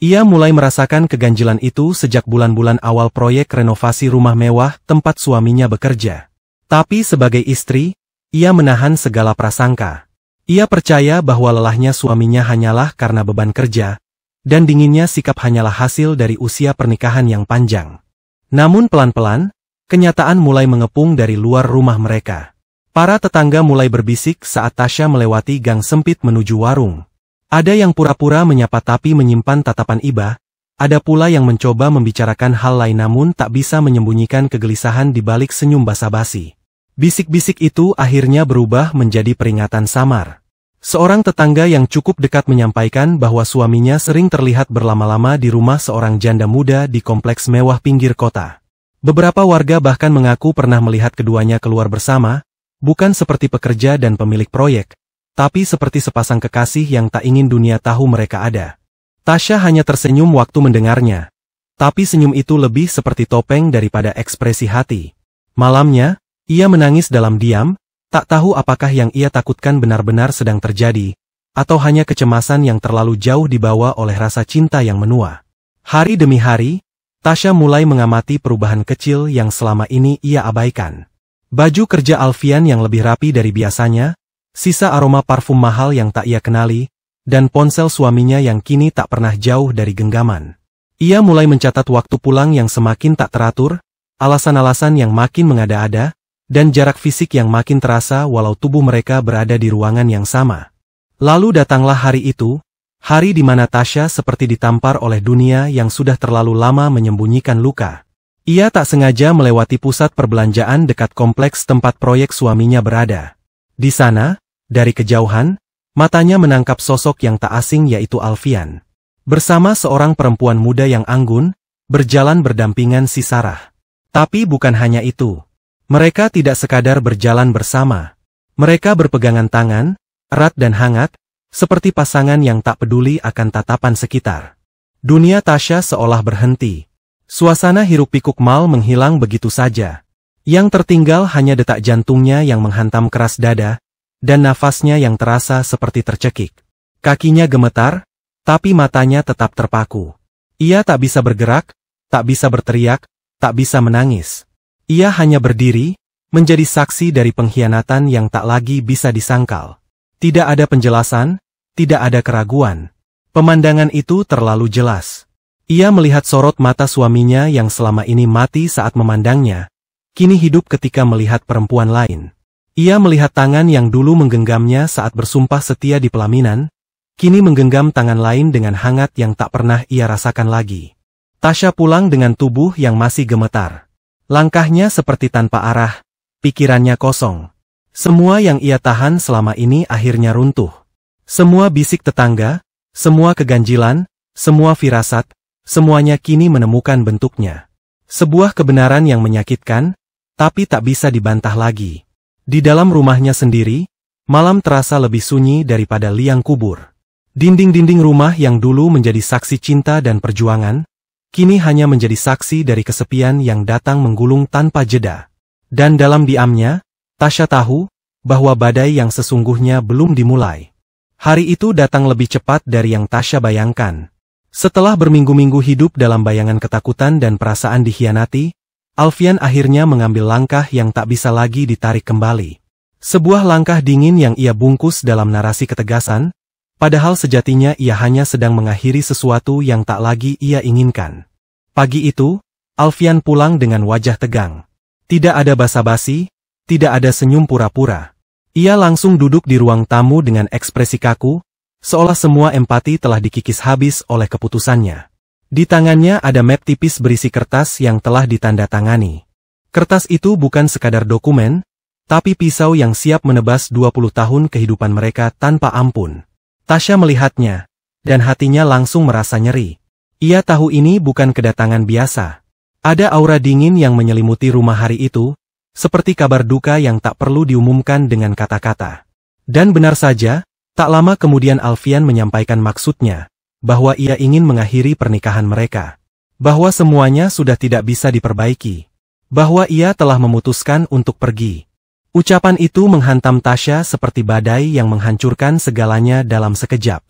Ia mulai merasakan keganjilan itu sejak bulan-bulan awal proyek renovasi rumah mewah tempat suaminya bekerja. Tapi sebagai istri, ia menahan segala prasangka. Ia percaya bahwa lelahnya suaminya hanyalah karena beban kerja, dan dinginnya sikap hanyalah hasil dari usia pernikahan yang panjang. Namun pelan-pelan, kenyataan mulai mengepung dari luar rumah mereka. Para tetangga mulai berbisik saat Tasya melewati gang sempit menuju warung. Ada yang pura-pura menyapa tapi menyimpan tatapan iba, ada pula yang mencoba membicarakan hal lain namun tak bisa menyembunyikan kegelisahan di balik senyum basa-basi. Bisik-bisik itu akhirnya berubah menjadi peringatan samar. Seorang tetangga yang cukup dekat menyampaikan bahwa suaminya sering terlihat berlama-lama di rumah seorang janda muda di kompleks mewah pinggir kota. Beberapa warga bahkan mengaku pernah melihat keduanya keluar bersama, bukan seperti pekerja dan pemilik proyek, tapi seperti sepasang kekasih yang tak ingin dunia tahu mereka ada. Tasya hanya tersenyum waktu mendengarnya, tapi senyum itu lebih seperti topeng daripada ekspresi hati. Malamnya, ia menangis dalam diam, tak tahu apakah yang ia takutkan benar-benar sedang terjadi, atau hanya kecemasan yang terlalu jauh dibawa oleh rasa cinta yang menua. Hari demi hari, Tasya mulai mengamati perubahan kecil yang selama ini ia abaikan. Baju kerja Alfian yang lebih rapi dari biasanya, sisa aroma parfum mahal yang tak ia kenali, dan ponsel suaminya yang kini tak pernah jauh dari genggaman. Ia mulai mencatat waktu pulang yang semakin tak teratur, alasan-alasan yang makin mengada-ada, dan jarak fisik yang makin terasa walau tubuh mereka berada di ruangan yang sama. Lalu datanglah hari itu, hari di mana Tasya seperti ditampar oleh dunia yang sudah terlalu lama menyembunyikan luka. Ia tak sengaja melewati pusat perbelanjaan dekat kompleks tempat proyek suaminya berada. Di sana, dari kejauhan, matanya menangkap sosok yang tak asing yaitu Alfian. Bersama seorang perempuan muda yang anggun, berjalan berdampingan si Sarah. Tapi bukan hanya itu. Mereka tidak sekadar berjalan bersama. Mereka berpegangan tangan, erat dan hangat, seperti pasangan yang tak peduli akan tatapan sekitar. Dunia Tasya seolah berhenti. Suasana hiruk-pikuk mal menghilang begitu saja. Yang tertinggal hanya detak jantungnya yang menghantam keras dada, dan nafasnya yang terasa seperti tercekik. Kakinya gemetar, tapi matanya tetap terpaku. Ia tak bisa bergerak, tak bisa berteriak, tak bisa menangis. Ia hanya berdiri, menjadi saksi dari pengkhianatan yang tak lagi bisa disangkal. Tidak ada penjelasan, tidak ada keraguan. Pemandangan itu terlalu jelas. Ia melihat sorot mata suaminya yang selama ini mati saat memandangnya, kini hidup ketika melihat perempuan lain. Ia melihat tangan yang dulu menggenggamnya saat bersumpah setia di pelaminan, kini menggenggam tangan lain dengan hangat yang tak pernah ia rasakan lagi. Tasya pulang dengan tubuh yang masih gemetar. Langkahnya seperti tanpa arah, pikirannya kosong. Semua yang ia tahan selama ini akhirnya runtuh. Semua bisik tetangga, semua keganjilan, semua firasat, semuanya kini menemukan bentuknya. Sebuah kebenaran yang menyakitkan, tapi tak bisa dibantah lagi. Di dalam rumahnya sendiri, malam terasa lebih sunyi daripada liang kubur. Dinding-dinding rumah yang dulu menjadi saksi cinta dan perjuangan, kini hanya menjadi saksi dari kesepian yang datang menggulung tanpa jeda. Dan dalam diamnya, Tasya tahu bahwa badai yang sesungguhnya belum dimulai. Hari itu datang lebih cepat dari yang Tasya bayangkan. Setelah berminggu-minggu hidup dalam bayangan ketakutan dan perasaan dikhianati, Alfian akhirnya mengambil langkah yang tak bisa lagi ditarik kembali. Sebuah langkah dingin yang ia bungkus dalam narasi ketegasan, padahal sejatinya ia hanya sedang mengakhiri sesuatu yang tak lagi ia inginkan. Pagi itu, Alfian pulang dengan wajah tegang. Tidak ada basa-basi, tidak ada senyum pura-pura. Ia langsung duduk di ruang tamu dengan ekspresi kaku, seolah semua empati telah dikikis habis oleh keputusannya. Di tangannya ada map tipis berisi kertas yang telah ditandatangani. Kertas itu bukan sekadar dokumen, tapi pisau yang siap menebas 20 tahun kehidupan mereka tanpa ampun. Tasya melihatnya, dan hatinya langsung merasa nyeri. Ia tahu ini bukan kedatangan biasa. Ada aura dingin yang menyelimuti rumah hari itu, seperti kabar duka yang tak perlu diumumkan dengan kata-kata. Dan benar saja, tak lama kemudian Alfian menyampaikan maksudnya, bahwa ia ingin mengakhiri pernikahan mereka. Bahwa semuanya sudah tidak bisa diperbaiki. Bahwa ia telah memutuskan untuk pergi. Ucapan itu menghantam Tasya seperti badai yang menghancurkan segalanya dalam sekejap.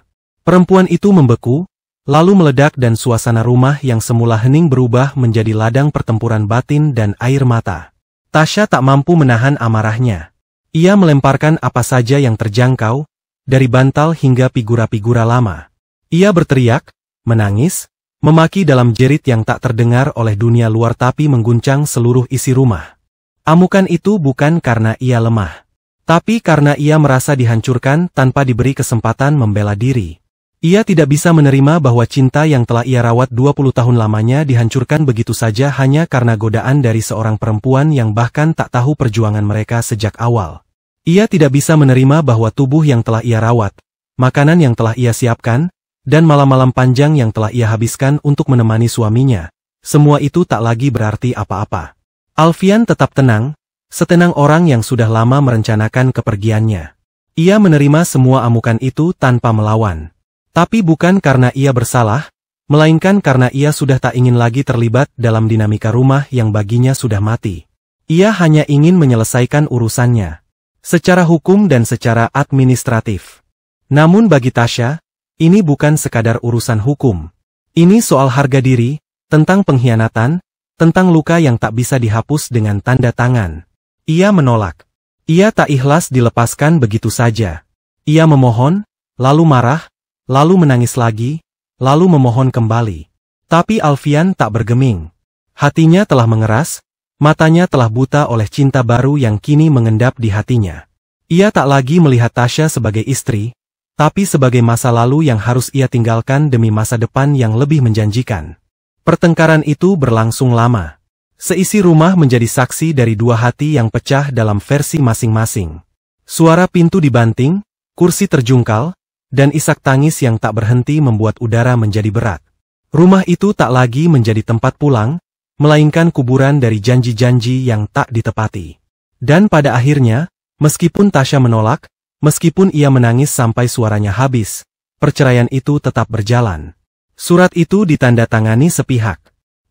Perempuan itu membeku, lalu meledak dan suasana rumah yang semula hening berubah menjadi ladang pertempuran batin dan air mata. Tasya tak mampu menahan amarahnya. Ia melemparkan apa saja yang terjangkau, dari bantal hingga figura-figura lama. Ia berteriak, menangis, memaki dalam jerit yang tak terdengar oleh dunia luar tapi mengguncang seluruh isi rumah. Amukan itu bukan karena ia lemah, tapi karena ia merasa dihancurkan tanpa diberi kesempatan membela diri. Ia tidak bisa menerima bahwa cinta yang telah ia rawat 20 tahun lamanya dihancurkan begitu saja hanya karena godaan dari seorang perempuan yang bahkan tak tahu perjuangan mereka sejak awal. Ia tidak bisa menerima bahwa tubuh yang telah ia rawat, makanan yang telah ia siapkan, dan malam-malam panjang yang telah ia habiskan untuk menemani suaminya, semua itu tak lagi berarti apa-apa. Alfian tetap tenang, setenang orang yang sudah lama merencanakan kepergiannya. Ia menerima semua amukan itu tanpa melawan. Tapi bukan karena ia bersalah, melainkan karena ia sudah tak ingin lagi terlibat dalam dinamika rumah yang baginya sudah mati. Ia hanya ingin menyelesaikan urusannya, secara hukum dan secara administratif. Namun bagi Tasya, ini bukan sekadar urusan hukum. Ini soal harga diri, tentang pengkhianatan, tentang luka yang tak bisa dihapus dengan tanda tangan. Ia menolak. Ia tak ikhlas dilepaskan begitu saja. Ia memohon, lalu marah, lalu menangis lagi, lalu memohon kembali. Tapi Alfian tak bergeming. Hatinya telah mengeras, matanya telah buta oleh cinta baru yang kini mengendap di hatinya. Ia tak lagi melihat Tasya sebagai istri, tapi sebagai masa lalu yang harus ia tinggalkan demi masa depan yang lebih menjanjikan. Pertengkaran itu berlangsung lama. Seisi rumah menjadi saksi dari dua hati yang pecah dalam versi masing-masing. Suara pintu dibanting, kursi terjungkal, dan isak tangis yang tak berhenti membuat udara menjadi berat. Rumah itu tak lagi menjadi tempat pulang, melainkan kuburan dari janji-janji yang tak ditepati. Dan pada akhirnya, meskipun Tasya menolak, meskipun ia menangis sampai suaranya habis, perceraian itu tetap berjalan. Surat itu ditandatangani sepihak.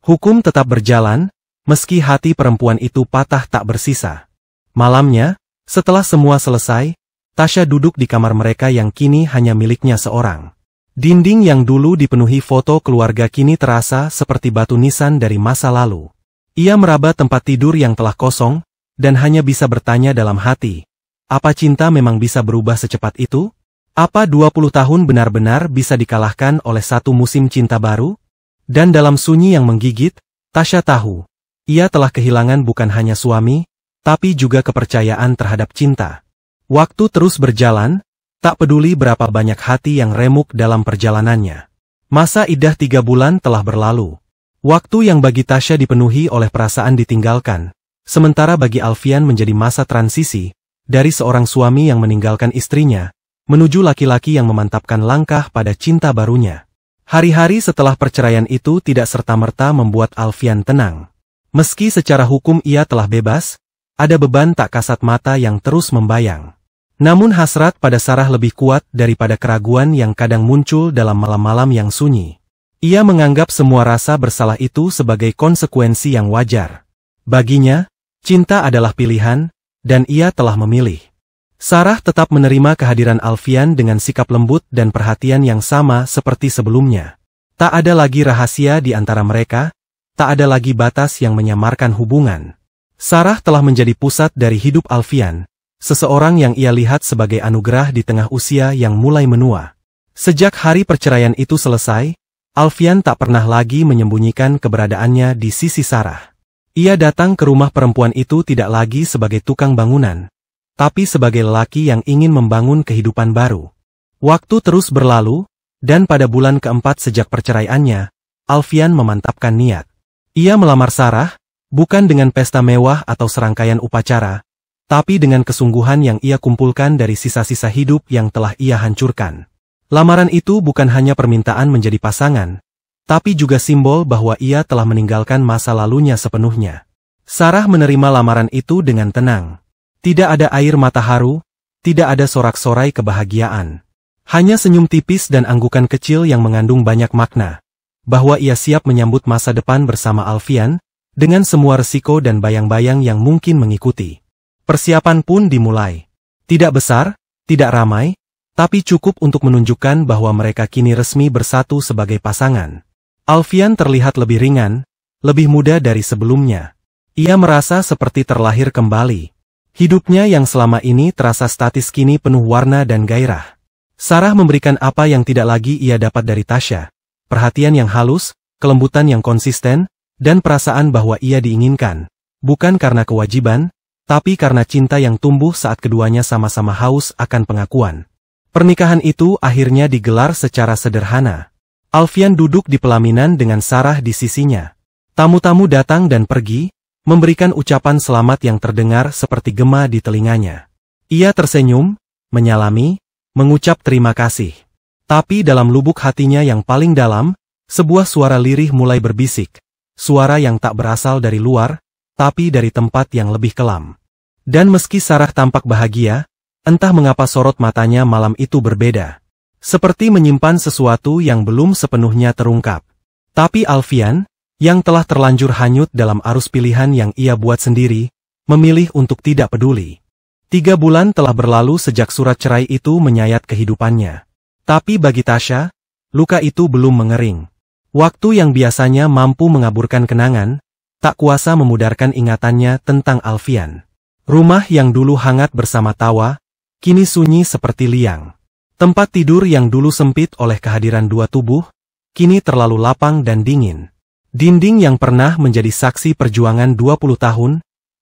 Hukum tetap berjalan, meski hati perempuan itu patah tak bersisa. Malamnya, setelah semua selesai, Tasya duduk di kamar mereka yang kini hanya miliknya seorang. Dinding yang dulu dipenuhi foto keluarga kini terasa seperti batu nisan dari masa lalu. Ia meraba tempat tidur yang telah kosong, dan hanya bisa bertanya dalam hati. Apa cinta memang bisa berubah secepat itu? Apa 20 tahun benar-benar bisa dikalahkan oleh satu musim cinta baru? Dan dalam sunyi yang menggigit, Tasya tahu, ia telah kehilangan bukan hanya suami, tapi juga kepercayaan terhadap cinta. Waktu terus berjalan, tak peduli berapa banyak hati yang remuk dalam perjalanannya. Masa iddah 3 bulan telah berlalu. Waktu yang bagi Tasya dipenuhi oleh perasaan ditinggalkan, sementara bagi Alfian menjadi masa transisi, dari seorang suami yang meninggalkan istrinya, menuju laki-laki yang memantapkan langkah pada cinta barunya. Hari-hari setelah perceraian itu tidak serta-merta membuat Alfian tenang. Meski secara hukum ia telah bebas, ada beban tak kasat mata yang terus membayang. Namun hasrat pada Sarah lebih kuat daripada keraguan yang kadang muncul dalam malam-malam yang sunyi. Ia menganggap semua rasa bersalah itu sebagai konsekuensi yang wajar. Baginya, cinta adalah pilihan, dan ia telah memilih. Sarah tetap menerima kehadiran Alfian dengan sikap lembut dan perhatian yang sama seperti sebelumnya. Tak ada lagi rahasia di antara mereka, tak ada lagi batas yang menyamarkan hubungan. Sarah telah menjadi pusat dari hidup Alfian, seseorang yang ia lihat sebagai anugerah di tengah usia yang mulai menua. Sejak hari perceraian itu selesai, Alfian tak pernah lagi menyembunyikan keberadaannya di sisi Sarah. Ia datang ke rumah perempuan itu tidak lagi sebagai tukang bangunan, tapi sebagai lelaki yang ingin membangun kehidupan baru. Waktu terus berlalu, dan pada bulan keempat sejak perceraiannya, Alfian memantapkan niat. Ia melamar Sarah, bukan dengan pesta mewah atau serangkaian upacara, tapi dengan kesungguhan yang ia kumpulkan dari sisa-sisa hidup yang telah ia hancurkan. Lamaran itu bukan hanya permintaan menjadi pasangan, tapi juga simbol bahwa ia telah meninggalkan masa lalunya sepenuhnya. Sarah menerima lamaran itu dengan tenang. Tidak ada air mata haru, tidak ada sorak-sorai kebahagiaan. Hanya senyum tipis dan anggukan kecil yang mengandung banyak makna, bahwa ia siap menyambut masa depan bersama Alfian, dengan semua resiko dan bayang-bayang yang mungkin mengikuti. Persiapan pun dimulai. Tidak besar, tidak ramai, tapi cukup untuk menunjukkan bahwa mereka kini resmi bersatu sebagai pasangan. Alfian terlihat lebih ringan, lebih muda dari sebelumnya. Ia merasa seperti terlahir kembali. Hidupnya yang selama ini terasa statis kini penuh warna dan gairah. Sarah memberikan apa yang tidak lagi ia dapat dari Tasya. Perhatian yang halus, kelembutan yang konsisten, dan perasaan bahwa ia diinginkan. Bukan karena kewajiban, tapi karena cinta yang tumbuh saat keduanya sama-sama haus akan pengakuan. Pernikahan itu akhirnya digelar secara sederhana. Alfian duduk di pelaminan dengan Sarah di sisinya. Tamu-tamu datang dan pergi, memberikan ucapan selamat yang terdengar seperti gema di telinganya. Ia tersenyum, menyalami, mengucap terima kasih. Tapi dalam lubuk hatinya yang paling dalam, sebuah suara lirih mulai berbisik. Suara yang tak berasal dari luar, tapi dari tempat yang lebih kelam. Dan meski Sarah tampak bahagia, entah mengapa sorot matanya malam itu berbeda. Seperti menyimpan sesuatu yang belum sepenuhnya terungkap. Tapi Alfian, yang telah terlanjur hanyut dalam arus pilihan yang ia buat sendiri, memilih untuk tidak peduli. 3 bulan telah berlalu sejak surat cerai itu menyayat kehidupannya. Tapi bagi Tasya, luka itu belum mengering. Waktu yang biasanya mampu mengaburkan kenangan, tak kuasa memudarkan ingatannya tentang Alfian. Rumah yang dulu hangat bersama tawa, kini sunyi seperti liang. Tempat tidur yang dulu sempit oleh kehadiran 2 tubuh, kini terlalu lapang dan dingin. Dinding yang pernah menjadi saksi perjuangan 20 tahun,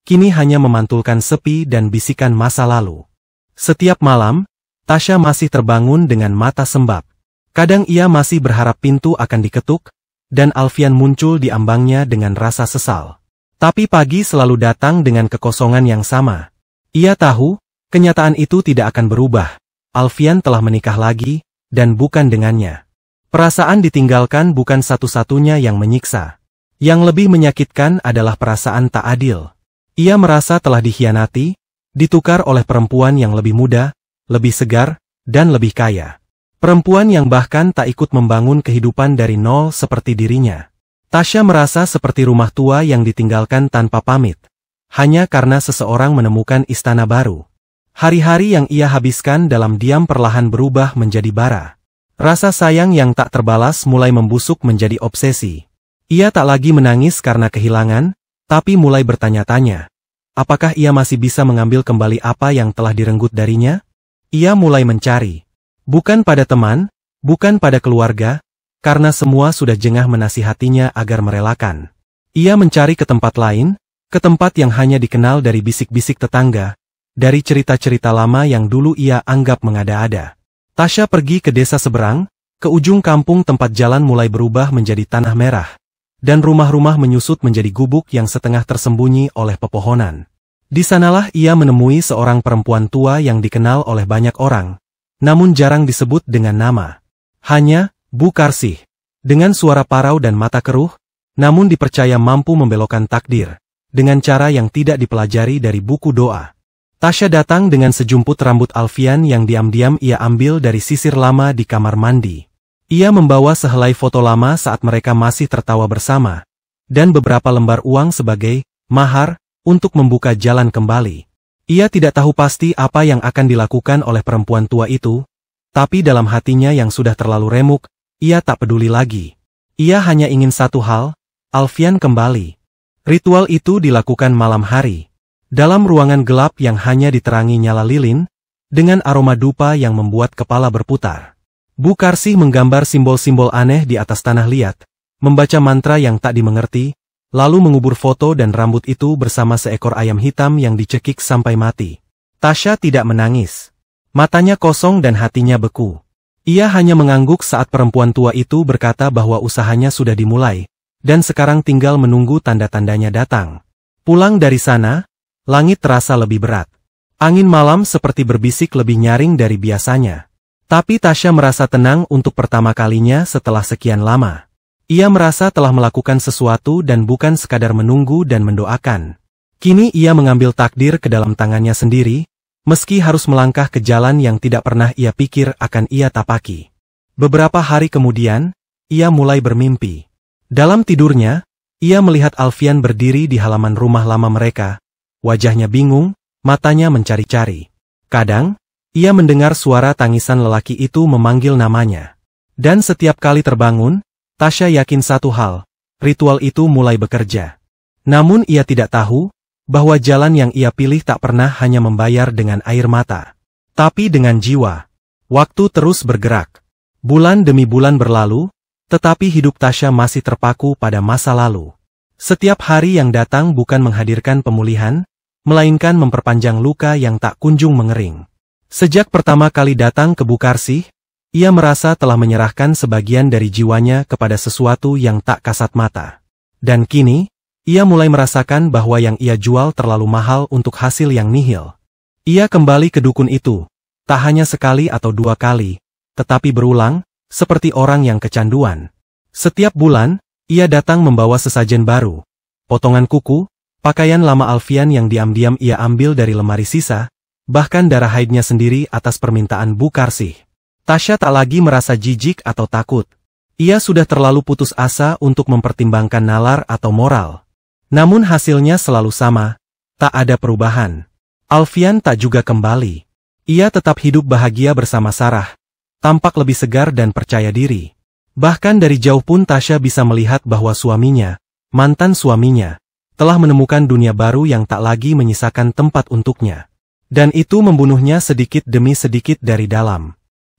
kini hanya memantulkan sepi dan bisikan masa lalu. Setiap malam, Tasya masih terbangun dengan mata sembab. Kadang ia masih berharap pintu akan diketuk, dan Alfian muncul di ambangnya dengan rasa sesal. Tapi pagi selalu datang dengan kekosongan yang sama. Ia tahu, kenyataan itu tidak akan berubah. Alfian telah menikah lagi, dan bukan dengannya. Perasaan ditinggalkan bukan satu-satunya yang menyiksa. Yang lebih menyakitkan adalah perasaan tak adil. Ia merasa telah dikhianati, ditukar oleh perempuan yang lebih muda, lebih segar, dan lebih kaya. Perempuan yang bahkan tak ikut membangun kehidupan dari nol seperti dirinya. Tasya merasa seperti rumah tua yang ditinggalkan tanpa pamit, hanya karena seseorang menemukan istana baru. Hari-hari yang ia habiskan dalam diam perlahan berubah menjadi bara. Rasa sayang yang tak terbalas mulai membusuk menjadi obsesi. Ia tak lagi menangis karena kehilangan, tapi mulai bertanya-tanya, apakah ia masih bisa mengambil kembali apa yang telah direnggut darinya? Ia mulai mencari, bukan pada teman, bukan pada keluarga, karena semua sudah jengah menasihatinya agar merelakan. Ia mencari ke tempat lain, ke tempat yang hanya dikenal dari bisik-bisik tetangga, dari cerita-cerita lama yang dulu ia anggap mengada-ada. Tasya pergi ke desa seberang, ke ujung kampung tempat jalan mulai berubah menjadi tanah merah, dan rumah-rumah menyusut menjadi gubuk yang setengah tersembunyi oleh pepohonan. Di sanalah ia menemui seorang perempuan tua yang dikenal oleh banyak orang, namun jarang disebut dengan nama. Hanya Bu Karsih, dengan suara parau dan mata keruh, namun dipercaya mampu membelokkan takdir, dengan cara yang tidak dipelajari dari buku doa. Tasya datang dengan sejumput rambut Alfian yang diam-diam ia ambil dari sisir lama di kamar mandi. Ia membawa sehelai foto lama saat mereka masih tertawa bersama, dan beberapa lembar uang sebagai mahar untuk membuka jalan kembali. Ia tidak tahu pasti apa yang akan dilakukan oleh perempuan tua itu, tapi dalam hatinya yang sudah terlalu remuk, ia tak peduli lagi. Ia hanya ingin satu hal, Alfian kembali. Ritual itu dilakukan malam hari, dalam ruangan gelap yang hanya diterangi nyala lilin, dengan aroma dupa yang membuat kepala berputar. Bu Karsih menggambar simbol-simbol aneh di atas tanah liat, membaca mantra yang tak dimengerti, lalu mengubur foto dan rambut itu bersama seekor ayam hitam yang dicekik sampai mati. Tasya tidak menangis. Matanya kosong dan hatinya beku. Ia hanya mengangguk saat perempuan tua itu berkata bahwa usahanya sudah dimulai, dan sekarang tinggal menunggu tanda-tandanya datang. Pulang dari sana, langit terasa lebih berat. Angin malam seperti berbisik lebih nyaring dari biasanya. Tapi Tasya merasa tenang untuk pertama kalinya setelah sekian lama. Ia merasa telah melakukan sesuatu dan bukan sekadar menunggu dan mendoakan. Kini ia mengambil takdir ke dalam tangannya sendiri, meski harus melangkah ke jalan yang tidak pernah ia pikir akan ia tapaki. Beberapa hari kemudian, ia mulai bermimpi. Dalam tidurnya, ia melihat Alfian berdiri di halaman rumah lama mereka. Wajahnya bingung, matanya mencari-cari. Kadang, ia mendengar suara tangisan lelaki itu memanggil namanya. Dan setiap kali terbangun, Tasya yakin satu hal, ritual itu mulai bekerja. Namun ia tidak tahu, bahwa jalan yang ia pilih tak pernah hanya membayar dengan air mata, tapi dengan jiwa. Waktu terus bergerak. Bulan demi bulan berlalu, tetapi hidup Tasya masih terpaku pada masa lalu. Setiap hari yang datang bukan menghadirkan pemulihan, melainkan memperpanjang luka yang tak kunjung mengering. Sejak pertama kali datang ke Bu Karsih, ia merasa telah menyerahkan sebagian dari jiwanya kepada sesuatu yang tak kasat mata. Dan kini, ia mulai merasakan bahwa yang ia jual terlalu mahal untuk hasil yang nihil. Ia kembali ke dukun itu, tak hanya sekali atau dua kali, tetapi berulang, seperti orang yang kecanduan. Setiap bulan, ia datang membawa sesajen baru, potongan kuku, pakaian lama Alfian yang diam-diam ia ambil dari lemari sisa, bahkan darah haidnya sendiri atas permintaan Bu Karsih. Tasya tak lagi merasa jijik atau takut. Ia sudah terlalu putus asa untuk mempertimbangkan nalar atau moral. Namun hasilnya selalu sama, tak ada perubahan. Alfian tak juga kembali. Ia tetap hidup bahagia bersama Sarah, tampak lebih segar dan percaya diri. Bahkan dari jauh pun Tasya bisa melihat bahwa suaminya, mantan suaminya, telah menemukan dunia baru yang tak lagi menyisakan tempat untuknya. Dan itu membunuhnya sedikit demi sedikit dari dalam.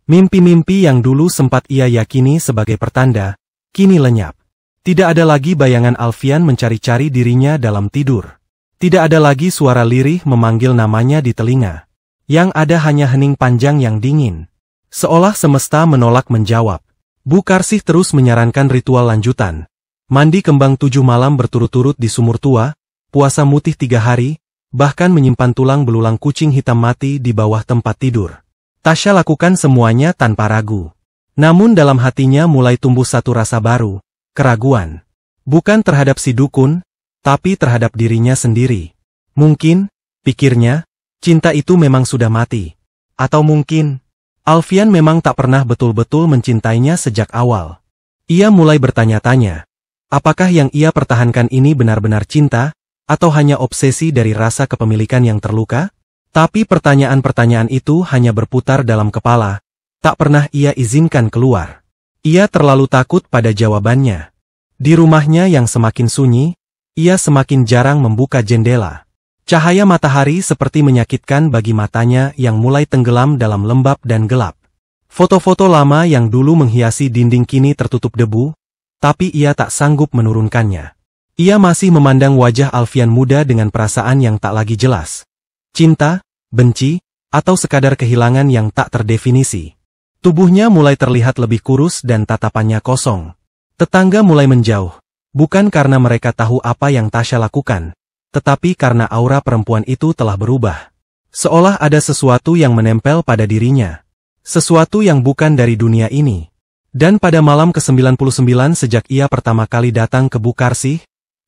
Mimpi-mimpi yang dulu sempat ia yakini sebagai pertanda, kini lenyap. Tidak ada lagi bayangan Alfian mencari-cari dirinya dalam tidur. Tidak ada lagi suara lirih memanggil namanya di telinga. Yang ada hanya hening panjang yang dingin. Seolah semesta menolak menjawab. Bu Karsih terus menyarankan ritual lanjutan. Mandi kembang 7 malam berturut-turut di sumur tua, puasa mutih 3 hari, bahkan menyimpan tulang belulang kucing hitam mati di bawah tempat tidur. Tasya lakukan semuanya tanpa ragu. Namun dalam hatinya mulai tumbuh satu rasa baru, keraguan. Bukan terhadap si dukun, tapi terhadap dirinya sendiri. Mungkin, pikirnya, cinta itu memang sudah mati. Atau mungkin, Alfian memang tak pernah betul-betul mencintainya sejak awal. Ia mulai bertanya-tanya, apakah yang ia pertahankan ini benar-benar cinta, atau hanya obsesi dari rasa kepemilikan yang terluka? Tapi pertanyaan-pertanyaan itu hanya berputar dalam kepala, tak pernah ia izinkan keluar. Ia terlalu takut pada jawabannya. Di rumahnya yang semakin sunyi, ia semakin jarang membuka jendela. Cahaya matahari seperti menyakitkan bagi matanya yang mulai tenggelam dalam lembab dan gelap. Foto-foto lama yang dulu menghiasi dinding kini tertutup debu, tapi ia tak sanggup menurunkannya. Ia masih memandang wajah Alfian muda dengan perasaan yang tak lagi jelas. Cinta, benci, atau sekadar kehilangan yang tak terdefinisi. Tubuhnya mulai terlihat lebih kurus dan tatapannya kosong. Tetangga mulai menjauh, bukan karena mereka tahu apa yang Tasya lakukan, tetapi karena aura perempuan itu telah berubah. Seolah ada sesuatu yang menempel pada dirinya. Sesuatu yang bukan dari dunia ini. Dan pada malam ke-99 sejak ia pertama kali datang ke Bukarsih,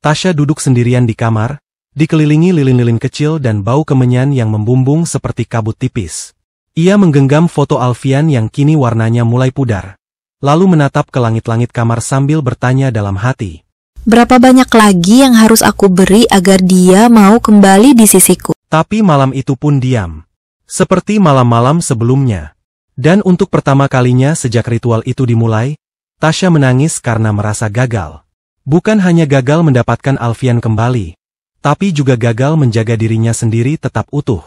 Tasya duduk sendirian di kamar, dikelilingi lilin-lilin kecil dan bau kemenyan yang membumbung seperti kabut tipis. Ia menggenggam foto Alfian yang kini warnanya mulai pudar. Lalu menatap ke langit-langit kamar sambil bertanya dalam hati. Berapa banyak lagi yang harus aku beri agar dia mau kembali di sisiku? Tapi malam itu pun diam. Seperti malam-malam sebelumnya. Dan untuk pertama kalinya sejak ritual itu dimulai, Tasya menangis karena merasa gagal. Bukan hanya gagal mendapatkan Alfian kembali, tapi juga gagal menjaga dirinya sendiri tetap utuh.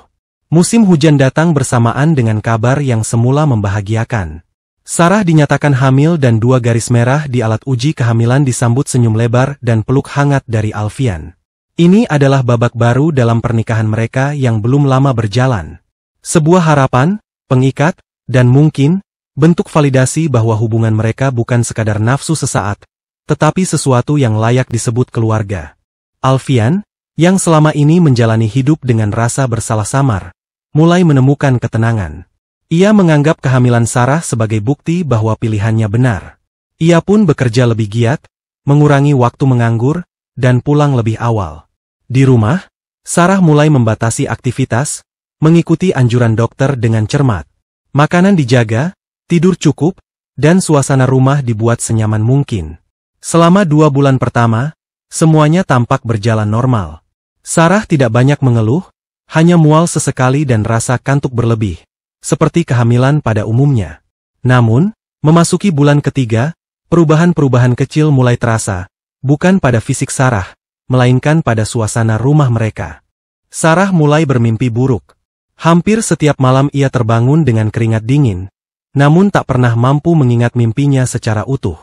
Musim hujan datang bersamaan dengan kabar yang semula membahagiakan. Sarah dinyatakan hamil dan 2 garis merah di alat uji kehamilan disambut senyum lebar dan peluk hangat dari Alfian. Ini adalah babak baru dalam pernikahan mereka yang belum lama berjalan. Sebuah harapan, pengikat, dan mungkin, bentuk validasi bahwa hubungan mereka bukan sekadar nafsu sesaat, tetapi sesuatu yang layak disebut keluarga. Alfian, yang selama ini menjalani hidup dengan rasa bersalah samar, mulai menemukan ketenangan. Ia menganggap kehamilan Sarah sebagai bukti bahwa pilihannya benar. Ia pun bekerja lebih giat, mengurangi waktu menganggur, dan pulang lebih awal. Di rumah, Sarah mulai membatasi aktivitas, mengikuti anjuran dokter dengan cermat. Makanan dijaga, tidur cukup, dan suasana rumah dibuat senyaman mungkin. Selama 2 bulan pertama, semuanya tampak berjalan normal. Sarah tidak banyak mengeluh, hanya mual sesekali dan rasa kantuk berlebih, seperti kehamilan pada umumnya. Namun, memasuki bulan ketiga, perubahan-perubahan kecil mulai terasa, bukan pada fisik Sarah, melainkan pada suasana rumah mereka. Sarah mulai bermimpi buruk. Hampir setiap malam ia terbangun dengan keringat dingin, namun tak pernah mampu mengingat mimpinya secara utuh.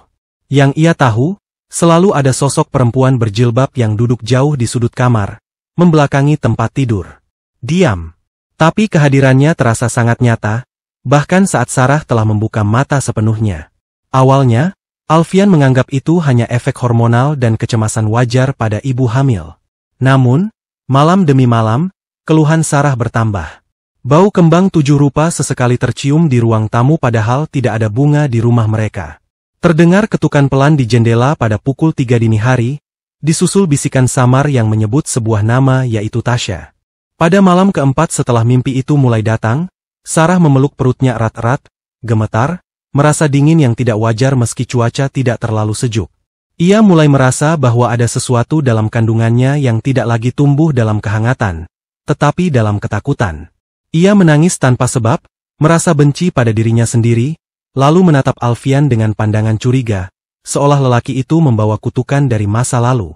Yang ia tahu, selalu ada sosok perempuan berjilbab yang duduk jauh di sudut kamar, membelakangi tempat tidur. Diam. Tapi kehadirannya terasa sangat nyata, bahkan saat Sarah telah membuka mata sepenuhnya. Awalnya, Alfian menganggap itu hanya efek hormonal dan kecemasan wajar pada ibu hamil. Namun, malam demi malam, keluhan Sarah bertambah. Bau kembang 7 rupa sesekali tercium di ruang tamu padahal tidak ada bunga di rumah mereka. Terdengar ketukan pelan di jendela pada pukul 3 dini hari, disusul bisikan samar yang menyebut sebuah nama yaitu Tasya. Pada malam keempat setelah mimpi itu mulai datang, Sarah memeluk perutnya erat-erat, gemetar, merasa dingin yang tidak wajar meski cuaca tidak terlalu sejuk. Ia mulai merasa bahwa ada sesuatu dalam kandungannya yang tidak lagi tumbuh dalam kehangatan, tetapi dalam ketakutan. Ia menangis tanpa sebab, merasa benci pada dirinya sendiri, lalu menatap Alfian dengan pandangan curiga, seolah lelaki itu membawa kutukan dari masa lalu.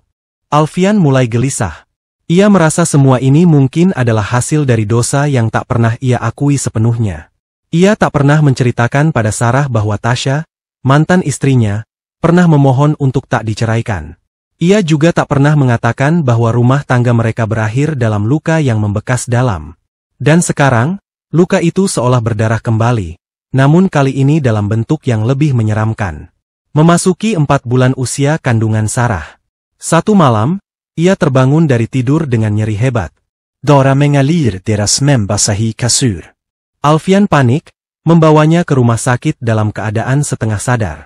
Alfian mulai gelisah. Ia merasa semua ini mungkin adalah hasil dari dosa yang tak pernah ia akui sepenuhnya. Ia tak pernah menceritakan pada Sarah bahwa Tasya, mantan istrinya, pernah memohon untuk tak diceraikan. Ia juga tak pernah mengatakan bahwa rumah tangga mereka berakhir dalam luka yang membekas dalam. Dan sekarang, luka itu seolah berdarah kembali, namun kali ini dalam bentuk yang lebih menyeramkan. Memasuki 4 bulan usia kandungan Sarah. Satu malam, ia terbangun dari tidur dengan nyeri hebat. Dara mengalir deras membasahi kasur. Alfian panik, membawanya ke rumah sakit dalam keadaan setengah sadar.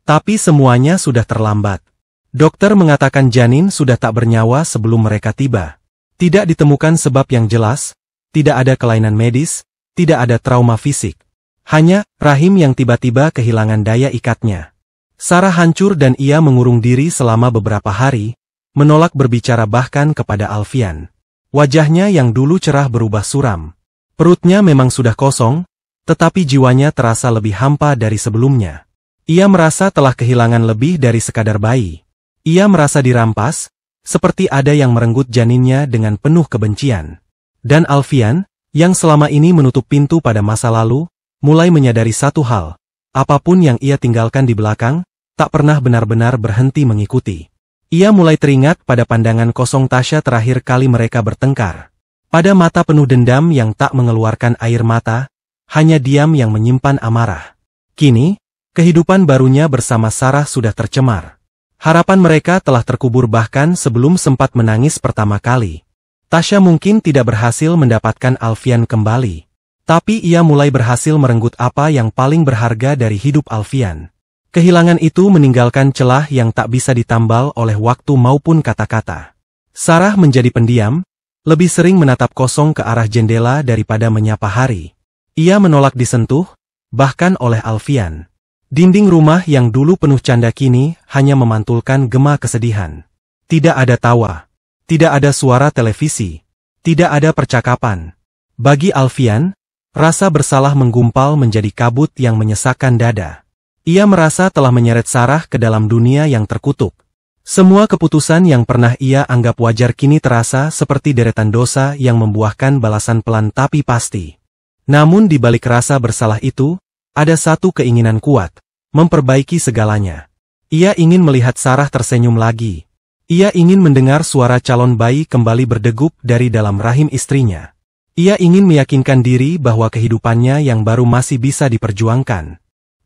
Tapi semuanya sudah terlambat. Dokter mengatakan janin sudah tak bernyawa sebelum mereka tiba. Tidak ditemukan sebab yang jelas, tidak ada kelainan medis, tidak ada trauma fisik. Hanya rahim yang tiba-tiba kehilangan daya ikatnya. Sarah hancur dan ia mengurung diri selama beberapa hari, menolak berbicara bahkan kepada Alfian. Wajahnya yang dulu cerah berubah suram. Perutnya memang sudah kosong, tetapi jiwanya terasa lebih hampa dari sebelumnya. Ia merasa telah kehilangan lebih dari sekadar bayi. Ia merasa dirampas, seperti ada yang merenggut janinnya dengan penuh kebencian. Dan Alfian, yang selama ini menutup pintu pada masa lalu, mulai menyadari satu hal. Apapun yang ia tinggalkan di belakang, tak pernah benar-benar berhenti mengikuti. Ia mulai teringat pada pandangan kosong Tasya terakhir kali mereka bertengkar. Pada mata penuh dendam yang tak mengeluarkan air mata, hanya diam yang menyimpan amarah. Kini, kehidupan barunya bersama Sarah sudah tercemar. Harapan mereka telah terkubur bahkan sebelum sempat menangis pertama kali. Tasya mungkin tidak berhasil mendapatkan Alfian kembali. Tapi ia mulai berhasil merenggut apa yang paling berharga dari hidup Alfian. Kehilangan itu meninggalkan celah yang tak bisa ditambal oleh waktu maupun kata-kata. Sarah menjadi pendiam, lebih sering menatap kosong ke arah jendela daripada menyapa hari. Ia menolak disentuh, bahkan oleh Alfian. Dinding rumah yang dulu penuh canda kini hanya memantulkan gema kesedihan. Tidak ada tawa. Tidak ada suara televisi. Tidak ada percakapan. Bagi Alfian, rasa bersalah menggumpal menjadi kabut yang menyesakkan dada. Ia merasa telah menyeret Sarah ke dalam dunia yang terkutuk. Semua keputusan yang pernah ia anggap wajar kini terasa seperti deretan dosa yang membuahkan balasan pelan tapi pasti. Namun di balik rasa bersalah itu, ada satu keinginan kuat, memperbaiki segalanya. Ia ingin melihat Sarah tersenyum lagi. Ia ingin mendengar suara calon bayi kembali berdegup dari dalam rahim istrinya. Ia ingin meyakinkan diri bahwa kehidupannya yang baru masih bisa diperjuangkan.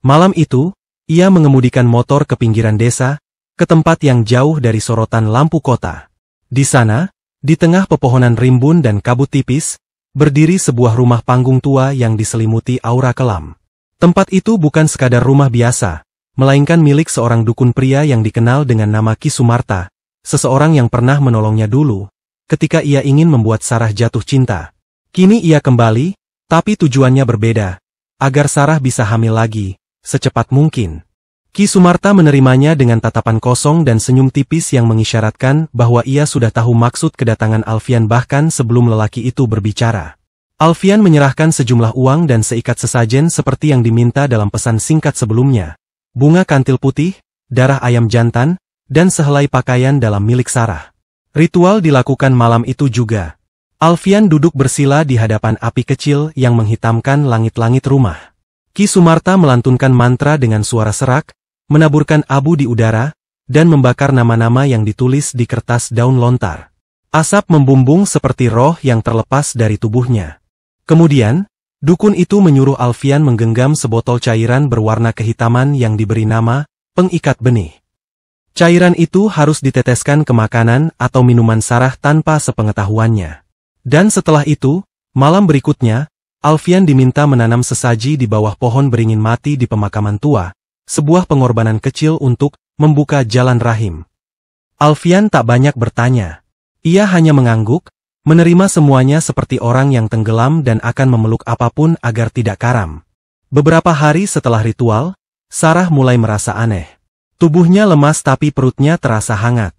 Malam itu, ia mengemudikan motor ke pinggiran desa, ke tempat yang jauh dari sorotan lampu kota. Di sana, di tengah pepohonan rimbun dan kabut tipis, berdiri sebuah rumah panggung tua yang diselimuti aura kelam. Tempat itu bukan sekadar rumah biasa, melainkan milik seorang dukun pria yang dikenal dengan nama Ki Sumarta, seseorang yang pernah menolongnya dulu, ketika ia ingin membuat Sarah jatuh cinta. Kini ia kembali, tapi tujuannya berbeda, agar Sarah bisa hamil lagi, secepat mungkin. Ki Sumarta menerimanya dengan tatapan kosong dan senyum tipis yang mengisyaratkan bahwa ia sudah tahu maksud kedatangan Alfian bahkan sebelum lelaki itu berbicara. Alfian menyerahkan sejumlah uang dan seikat sesajen seperti yang diminta dalam pesan singkat sebelumnya. Bunga kantil putih, darah ayam jantan, dan sehelai pakaian dalam milik Sarah. Ritual dilakukan malam itu juga. Alfian duduk bersila di hadapan api kecil yang menghitamkan langit-langit rumah. Ki Sumarta melantunkan mantra dengan suara serak, menaburkan abu di udara, dan membakar nama-nama yang ditulis di kertas daun lontar. Asap membumbung seperti roh yang terlepas dari tubuhnya. Kemudian, dukun itu menyuruh Alfian menggenggam sebotol cairan berwarna kehitaman yang diberi nama pengikat benih. Cairan itu harus diteteskan ke makanan atau minuman Sarah tanpa sepengetahuannya. Dan setelah itu, malam berikutnya, Alfian diminta menanam sesaji di bawah pohon beringin mati di pemakaman tua, sebuah pengorbanan kecil untuk membuka jalan rahim. Alfian tak banyak bertanya. Ia hanya mengangguk, menerima semuanya seperti orang yang tenggelam dan akan memeluk apapun agar tidak karam. Beberapa hari setelah ritual, Sarah mulai merasa aneh. Tubuhnya lemas tapi perutnya terasa hangat.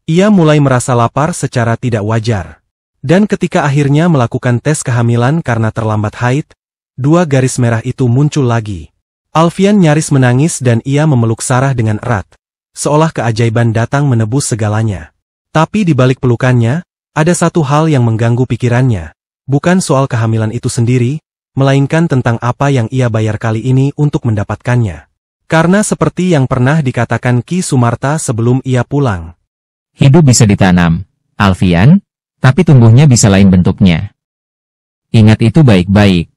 Ia mulai merasa lapar secara tidak wajar. Dan ketika akhirnya melakukan tes kehamilan karena terlambat haid, 2 garis merah itu muncul lagi. Alfian nyaris menangis dan ia memeluk Sarah dengan erat, seolah keajaiban datang menebus segalanya. Tapi di balik pelukannya, ada satu hal yang mengganggu pikirannya, bukan soal kehamilan itu sendiri, melainkan tentang apa yang ia bayar kali ini untuk mendapatkannya. Karena seperti yang pernah dikatakan Ki Sumarta sebelum ia pulang. Hidup bisa ditanam, Alfian, tapi tumbuhnya bisa lain bentuknya. Ingat itu baik-baik.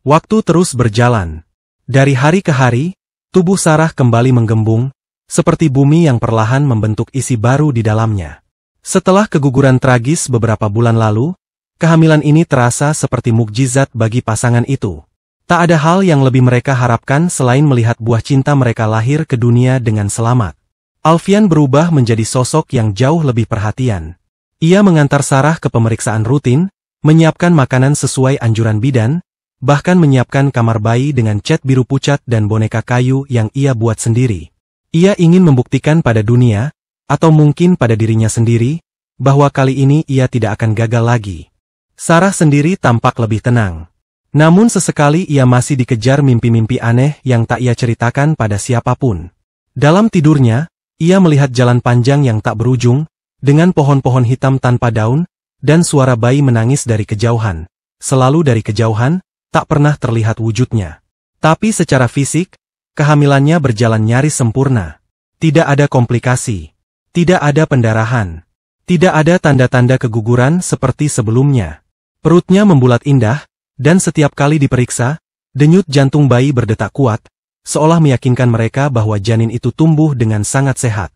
Waktu terus berjalan. Dari hari ke hari, tubuh Sarah kembali menggembung, seperti bumi yang perlahan membentuk isi baru di dalamnya. Setelah keguguran tragis beberapa bulan lalu, kehamilan ini terasa seperti mukjizat bagi pasangan itu. Tak ada hal yang lebih mereka harapkan selain melihat buah cinta mereka lahir ke dunia dengan selamat. Alfian berubah menjadi sosok yang jauh lebih perhatian. Ia mengantar Sarah ke pemeriksaan rutin, menyiapkan makanan sesuai anjuran bidan, bahkan menyiapkan kamar bayi dengan cat biru pucat dan boneka kayu yang ia buat sendiri. Ia ingin membuktikan pada dunia, atau mungkin pada dirinya sendiri, bahwa kali ini ia tidak akan gagal lagi. Sarah sendiri tampak lebih tenang. Namun sesekali ia masih dikejar mimpi-mimpi aneh yang tak ia ceritakan pada siapapun. Dalam tidurnya, ia melihat jalan panjang yang tak berujung, dengan pohon-pohon hitam tanpa daun, dan suara bayi menangis dari kejauhan. Selalu dari kejauhan, tak pernah terlihat wujudnya. Tapi secara fisik, kehamilannya berjalan nyaris sempurna. Tidak ada komplikasi. Tidak ada pendarahan. Tidak ada tanda-tanda keguguran seperti sebelumnya. Perutnya membulat indah, dan setiap kali diperiksa, denyut jantung bayi berdetak kuat, seolah meyakinkan mereka bahwa janin itu tumbuh dengan sangat sehat.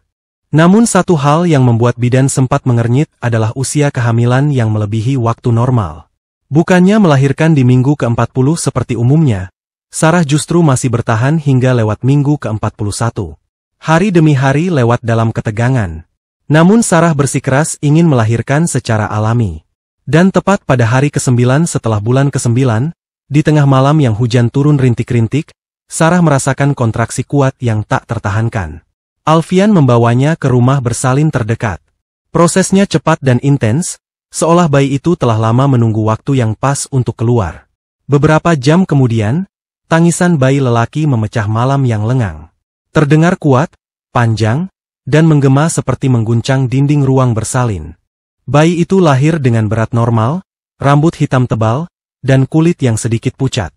Namun satu hal yang membuat bidan sempat mengernyit adalah usia kehamilan yang melebihi waktu normal. Bukannya melahirkan di minggu ke-40 seperti umumnya, Sarah justru masih bertahan hingga lewat minggu ke-41. Hari demi hari lewat dalam ketegangan. Namun Sarah bersikeras ingin melahirkan secara alami. Dan tepat pada hari ke-9 setelah bulan ke-9, di tengah malam yang hujan turun rintik-rintik, Sarah merasakan kontraksi kuat yang tak tertahankan. Alfian membawanya ke rumah bersalin terdekat. Prosesnya cepat dan intens, seolah bayi itu telah lama menunggu waktu yang pas untuk keluar. Beberapa jam kemudian, tangisan bayi lelaki memecah malam yang lengang. Terdengar kuat, panjang, dan menggema seperti mengguncang dinding ruang bersalin. Bayi itu lahir dengan berat normal, rambut hitam tebal, dan kulit yang sedikit pucat.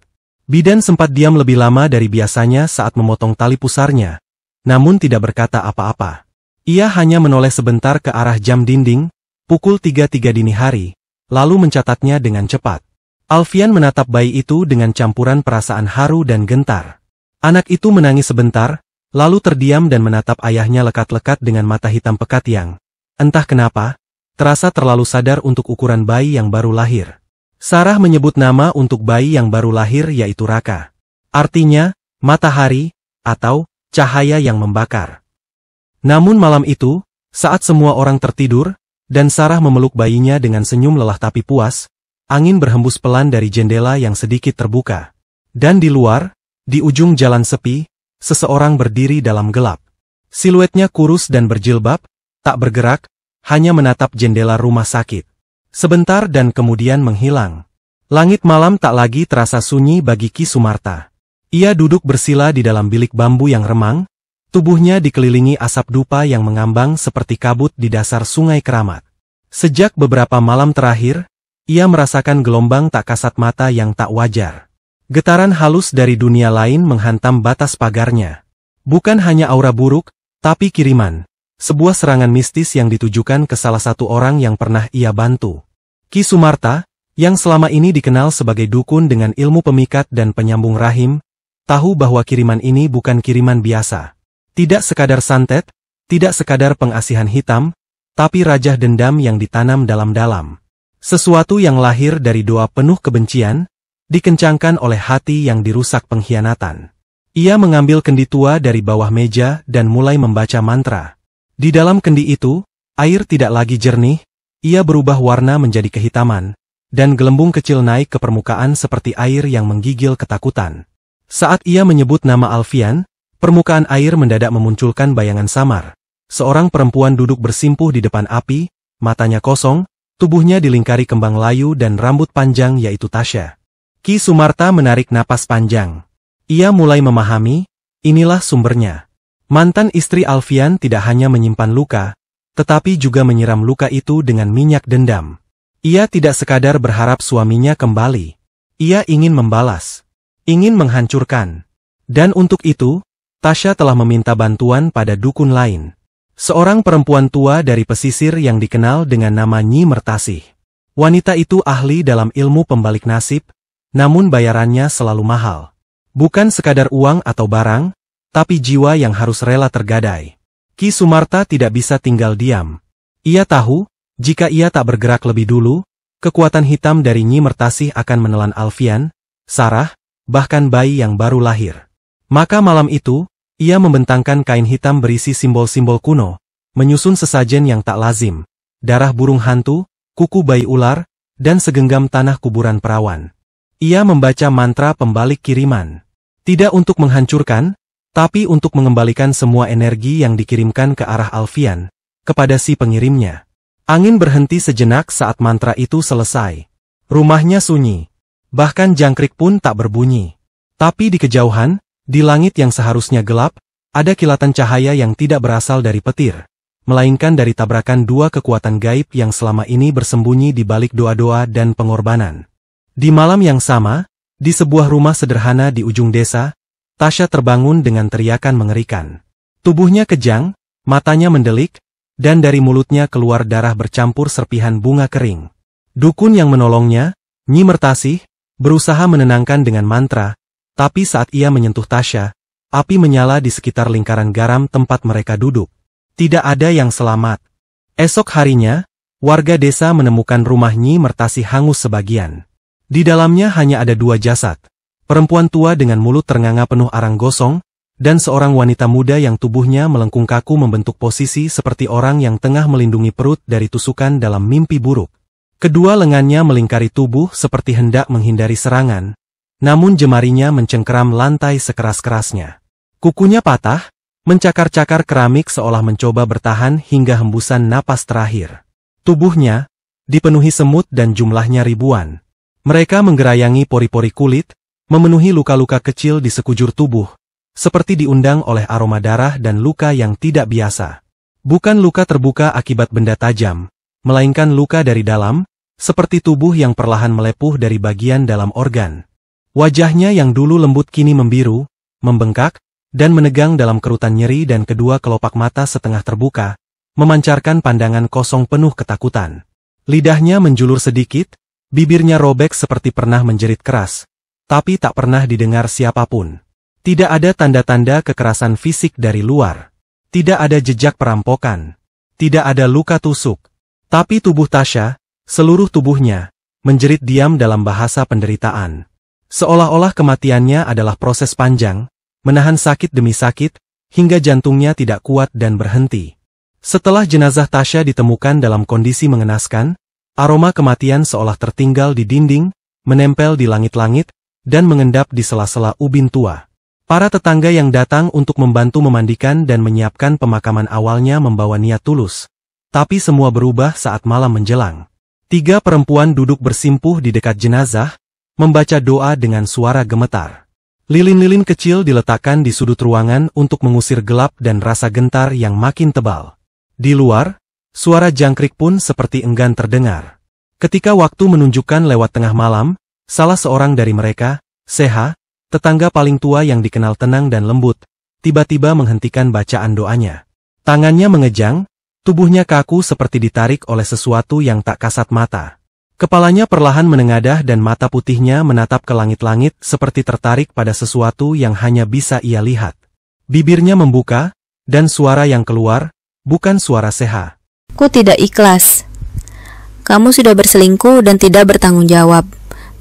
Bidan sempat diam lebih lama dari biasanya saat memotong tali pusarnya, namun tidak berkata apa-apa. Ia hanya menoleh sebentar ke arah jam dinding, pukul 3.03 dini hari, lalu mencatatnya dengan cepat. Alfian menatap bayi itu dengan campuran perasaan haru dan gentar. Anak itu menangis sebentar, lalu terdiam dan menatap ayahnya lekat-lekat dengan mata hitam pekat yang, entah kenapa, terasa terlalu sadar untuk ukuran bayi yang baru lahir. Sarah menyebut nama untuk bayi yang baru lahir yaitu Raka. Artinya, matahari, atau cahaya yang membakar. Namun malam itu, saat semua orang tertidur, dan Sarah memeluk bayinya dengan senyum lelah tapi puas, angin berhembus pelan dari jendela yang sedikit terbuka. Dan di luar, di ujung jalan sepi, seseorang berdiri dalam gelap. Siluetnya kurus dan berjilbab, tak bergerak, hanya menatap jendela rumah sakit. Sebentar dan kemudian menghilang. Langit malam tak lagi terasa sunyi bagi Ki Sumarta. Ia duduk bersila di dalam bilik bambu yang remang, tubuhnya dikelilingi asap dupa yang mengambang seperti kabut di dasar sungai Keramat. Sejak beberapa malam terakhir, ia merasakan gelombang tak kasat mata yang tak wajar. Getaran halus dari dunia lain menghantam batas pagarnya. Bukan hanya aura buruk, tapi kiriman. Sebuah serangan mistis yang ditujukan ke salah satu orang yang pernah ia bantu. Ki Sumarta, yang selama ini dikenal sebagai dukun dengan ilmu pemikat dan penyambung rahim, tahu bahwa kiriman ini bukan kiriman biasa. Tidak sekadar santet, tidak sekadar pengasihan hitam, tapi rajah dendam yang ditanam dalam-dalam. Sesuatu yang lahir dari doa penuh kebencian, dikencangkan oleh hati yang dirusak pengkhianatan. Ia mengambil kendi tua dari bawah meja dan mulai membaca mantra. Di dalam kendi itu, air tidak lagi jernih, ia berubah warna menjadi kehitaman, dan gelembung kecil naik ke permukaan seperti air yang menggigil ketakutan. Saat ia menyebut nama Alfian, permukaan air mendadak memunculkan bayangan samar. Seorang perempuan duduk bersimpuh di depan api, matanya kosong, tubuhnya dilingkari kembang layu dan rambut panjang yaitu Tasya. Ki Sumarta menarik napas panjang. Ia mulai memahami, inilah sumbernya. Mantan istri Alfian tidak hanya menyimpan luka, tetapi juga menyiram luka itu dengan minyak dendam. Ia tidak sekadar berharap suaminya kembali. Ia ingin membalas. Ingin menghancurkan. Dan untuk itu, Tasya telah meminta bantuan pada dukun lain. Seorang perempuan tua dari pesisir yang dikenal dengan nama Nyi Mertasih. Wanita itu ahli dalam ilmu pembalik nasib, namun bayarannya selalu mahal. Bukan sekadar uang atau barang, tapi jiwa yang harus rela tergadai. Ki Sumarta tidak bisa tinggal diam. Ia tahu, jika ia tak bergerak lebih dulu, kekuatan hitam dari Nyi Mertasih akan menelan Alfian, Sarah, bahkan bayi yang baru lahir. Maka malam itu, ia membentangkan kain hitam berisi simbol-simbol kuno, menyusun sesajen yang tak lazim, darah burung hantu, kuku bayi ular, dan segenggam tanah kuburan perawan. Ia membaca mantra pembalik kiriman. Tidak untuk menghancurkan, tapi untuk mengembalikan semua energi yang dikirimkan ke arah Alfian, kepada si pengirimnya. Angin berhenti sejenak saat mantra itu selesai. Rumahnya sunyi. Bahkan jangkrik pun tak berbunyi. Tapi di kejauhan, di langit yang seharusnya gelap, ada kilatan cahaya yang tidak berasal dari petir, melainkan dari tabrakan dua kekuatan gaib yang selama ini bersembunyi di balik doa-doa dan pengorbanan. Di malam yang sama, di sebuah rumah sederhana di ujung desa, Tasya terbangun dengan teriakan mengerikan. Tubuhnya kejang, matanya mendelik, dan dari mulutnya keluar darah bercampur serpihan bunga kering. Dukun yang menolongnya, Nyi Mertasih, berusaha menenangkan dengan mantra, tapi saat ia menyentuh Tasya, api menyala di sekitar lingkaran garam tempat mereka duduk. Tidak ada yang selamat. Esok harinya, warga desa menemukan rumah Nyi Mertasih hangus sebagian. Di dalamnya hanya ada 2 jasad. Perempuan tua dengan mulut ternganga penuh arang gosong, dan seorang wanita muda yang tubuhnya melengkung kaku membentuk posisi seperti orang yang tengah melindungi perut dari tusukan dalam mimpi buruk. Kedua lengannya melingkari tubuh seperti hendak menghindari serangan, namun jemarinya mencengkeram lantai sekeras-kerasnya. Kukunya patah, mencakar-cakar keramik seolah mencoba bertahan hingga hembusan napas terakhir. Tubuhnya dipenuhi semut dan jumlahnya ribuan. Mereka menggerayangi pori-pori kulit, memenuhi luka-luka kecil di sekujur tubuh, seperti diundang oleh aroma darah dan luka yang tidak biasa. Bukan luka terbuka akibat benda tajam, melainkan luka dari dalam, seperti tubuh yang perlahan melepuh dari bagian dalam organ. Wajahnya yang dulu lembut kini membiru, membengkak, dan menegang dalam kerutan nyeri dan kedua kelopak mata setengah terbuka, memancarkan pandangan kosong penuh ketakutan. Lidahnya menjulur sedikit, bibirnya robek seperti pernah menjerit keras, tapi tak pernah didengar siapapun. Tidak ada tanda-tanda kekerasan fisik dari luar. Tidak ada jejak perampokan. Tidak ada luka tusuk. Tapi tubuh Tasya, seluruh tubuhnya, menjerit diam dalam bahasa penderitaan. Seolah-olah kematiannya adalah proses panjang, menahan sakit demi sakit, hingga jantungnya tidak kuat dan berhenti. Setelah jenazah Tasya ditemukan dalam kondisi mengenaskan, aroma kematian seolah tertinggal di dinding, menempel di langit-langit, dan mengendap di sela-sela ubin tua. Para tetangga yang datang untuk membantu memandikan dan menyiapkan pemakaman awalnya membawa niat tulus. Tapi semua berubah saat malam menjelang. 3 perempuan duduk bersimpuh di dekat jenazah, membaca doa dengan suara gemetar. Lilin-lilin kecil diletakkan di sudut ruangan untuk mengusir gelap dan rasa gentar yang makin tebal. Di luar, suara jangkrik pun seperti enggan terdengar. Ketika waktu menunjukkan lewat tengah malam, salah seorang dari mereka, Seha, tetangga paling tua yang dikenal tenang dan lembut, tiba-tiba menghentikan bacaan doanya. Tangannya mengejang, tubuhnya kaku seperti ditarik oleh sesuatu yang tak kasat mata. Kepalanya perlahan menengadah dan mata putihnya menatap ke langit-langit seperti tertarik pada sesuatu yang hanya bisa ia lihat. Bibirnya membuka, dan suara yang keluar, bukan suara Seha. Ku tidak ikhlas. Kamu sudah berselingkuh dan tidak bertanggung jawab.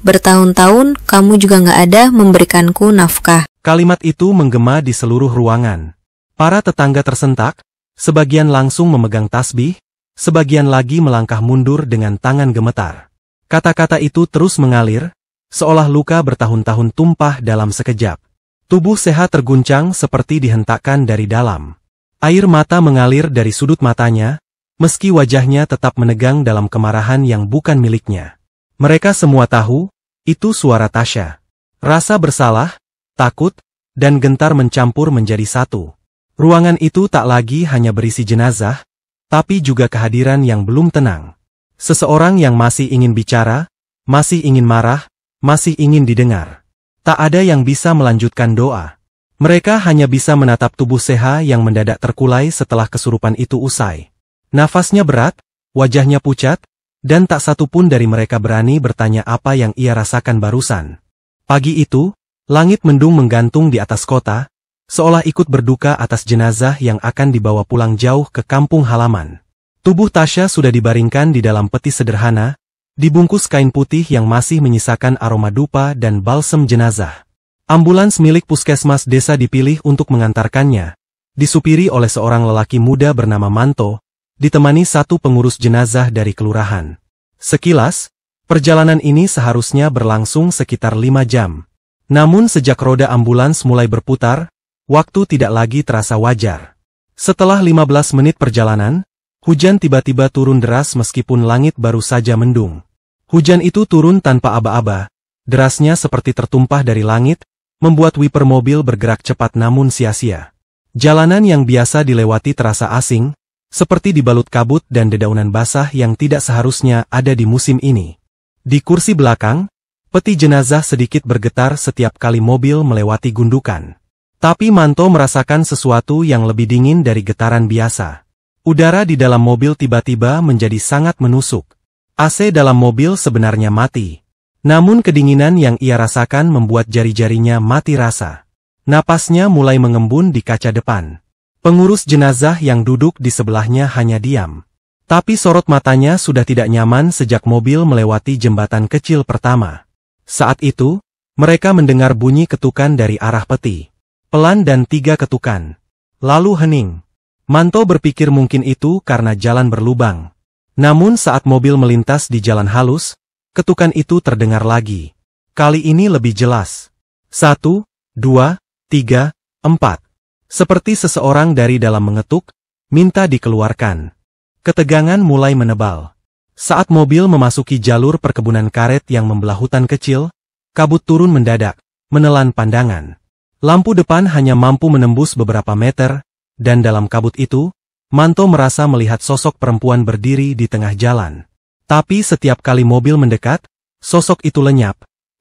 Bertahun-tahun kamu juga nggak ada memberikanku nafkah. Kalimat itu menggema di seluruh ruangan. Para tetangga tersentak, sebagian langsung memegang tasbih, sebagian lagi melangkah mundur dengan tangan gemetar. Kata-kata itu terus mengalir, seolah luka bertahun-tahun tumpah dalam sekejap. Tubuh Seha terguncang seperti dihentakkan dari dalam. Air mata mengalir dari sudut matanya, meski wajahnya tetap menegang dalam kemarahan yang bukan miliknya. Mereka semua tahu, itu suara Tasya. Rasa bersalah, takut, dan gentar mencampur menjadi satu. Ruangan itu tak lagi hanya berisi jenazah, tapi juga kehadiran yang belum tenang. Seseorang yang masih ingin bicara, masih ingin marah, masih ingin didengar. Tak ada yang bisa melanjutkan doa. Mereka hanya bisa menatap tubuh Seha yang mendadak terkulai setelah kesurupan itu usai. Nafasnya berat, wajahnya pucat, dan tak satu pun dari mereka berani bertanya apa yang ia rasakan barusan. Pagi itu, langit mendung menggantung di atas kota, seolah ikut berduka atas jenazah yang akan dibawa pulang jauh ke kampung halaman. Tubuh Tasya sudah dibaringkan di dalam peti sederhana, dibungkus kain putih yang masih menyisakan aroma dupa dan balsem jenazah. Ambulans milik puskesmas desa dipilih untuk mengantarkannya, disupiri oleh seorang lelaki muda bernama Manto, ditemani satu pengurus jenazah dari kelurahan. Sekilas, perjalanan ini seharusnya berlangsung sekitar 5 jam. Namun sejak roda ambulans mulai berputar, waktu tidak lagi terasa wajar. Setelah 15 menit perjalanan, hujan tiba-tiba turun deras meskipun langit baru saja mendung. Hujan itu turun tanpa aba-aba, derasnya seperti tertumpah dari langit, membuat wiper mobil bergerak cepat namun sia-sia. Jalanan yang biasa dilewati terasa asing, seperti dibalut kabut dan dedaunan basah yang tidak seharusnya ada di musim ini. Di kursi belakang, peti jenazah sedikit bergetar setiap kali mobil melewati gundukan. Tapi Manto merasakan sesuatu yang lebih dingin dari getaran biasa. Udara di dalam mobil tiba-tiba menjadi sangat menusuk. AC dalam mobil sebenarnya mati. Namun kedinginan yang ia rasakan membuat jari-jarinya mati rasa. Napasnya mulai mengembun di kaca depan. Pengurus jenazah yang duduk di sebelahnya hanya diam. Tapi sorot matanya sudah tidak nyaman sejak mobil melewati jembatan kecil pertama. Saat itu, mereka mendengar bunyi ketukan dari arah peti. Pelan dan 3 ketukan. Lalu hening. Manto berpikir mungkin itu karena jalan berlubang. Namun saat mobil melintas di jalan halus, ketukan itu terdengar lagi. Kali ini lebih jelas. 1, 2, 3, 4. Seperti seseorang dari dalam mengetuk, minta dikeluarkan. Ketegangan mulai menebal. Saat mobil memasuki jalur perkebunan karet yang membelah hutan kecil, kabut turun mendadak, menelan pandangan. Lampu depan hanya mampu menembus beberapa meter, dan dalam kabut itu, Manto merasa melihat sosok perempuan berdiri di tengah jalan. Tapi setiap kali mobil mendekat, sosok itu lenyap,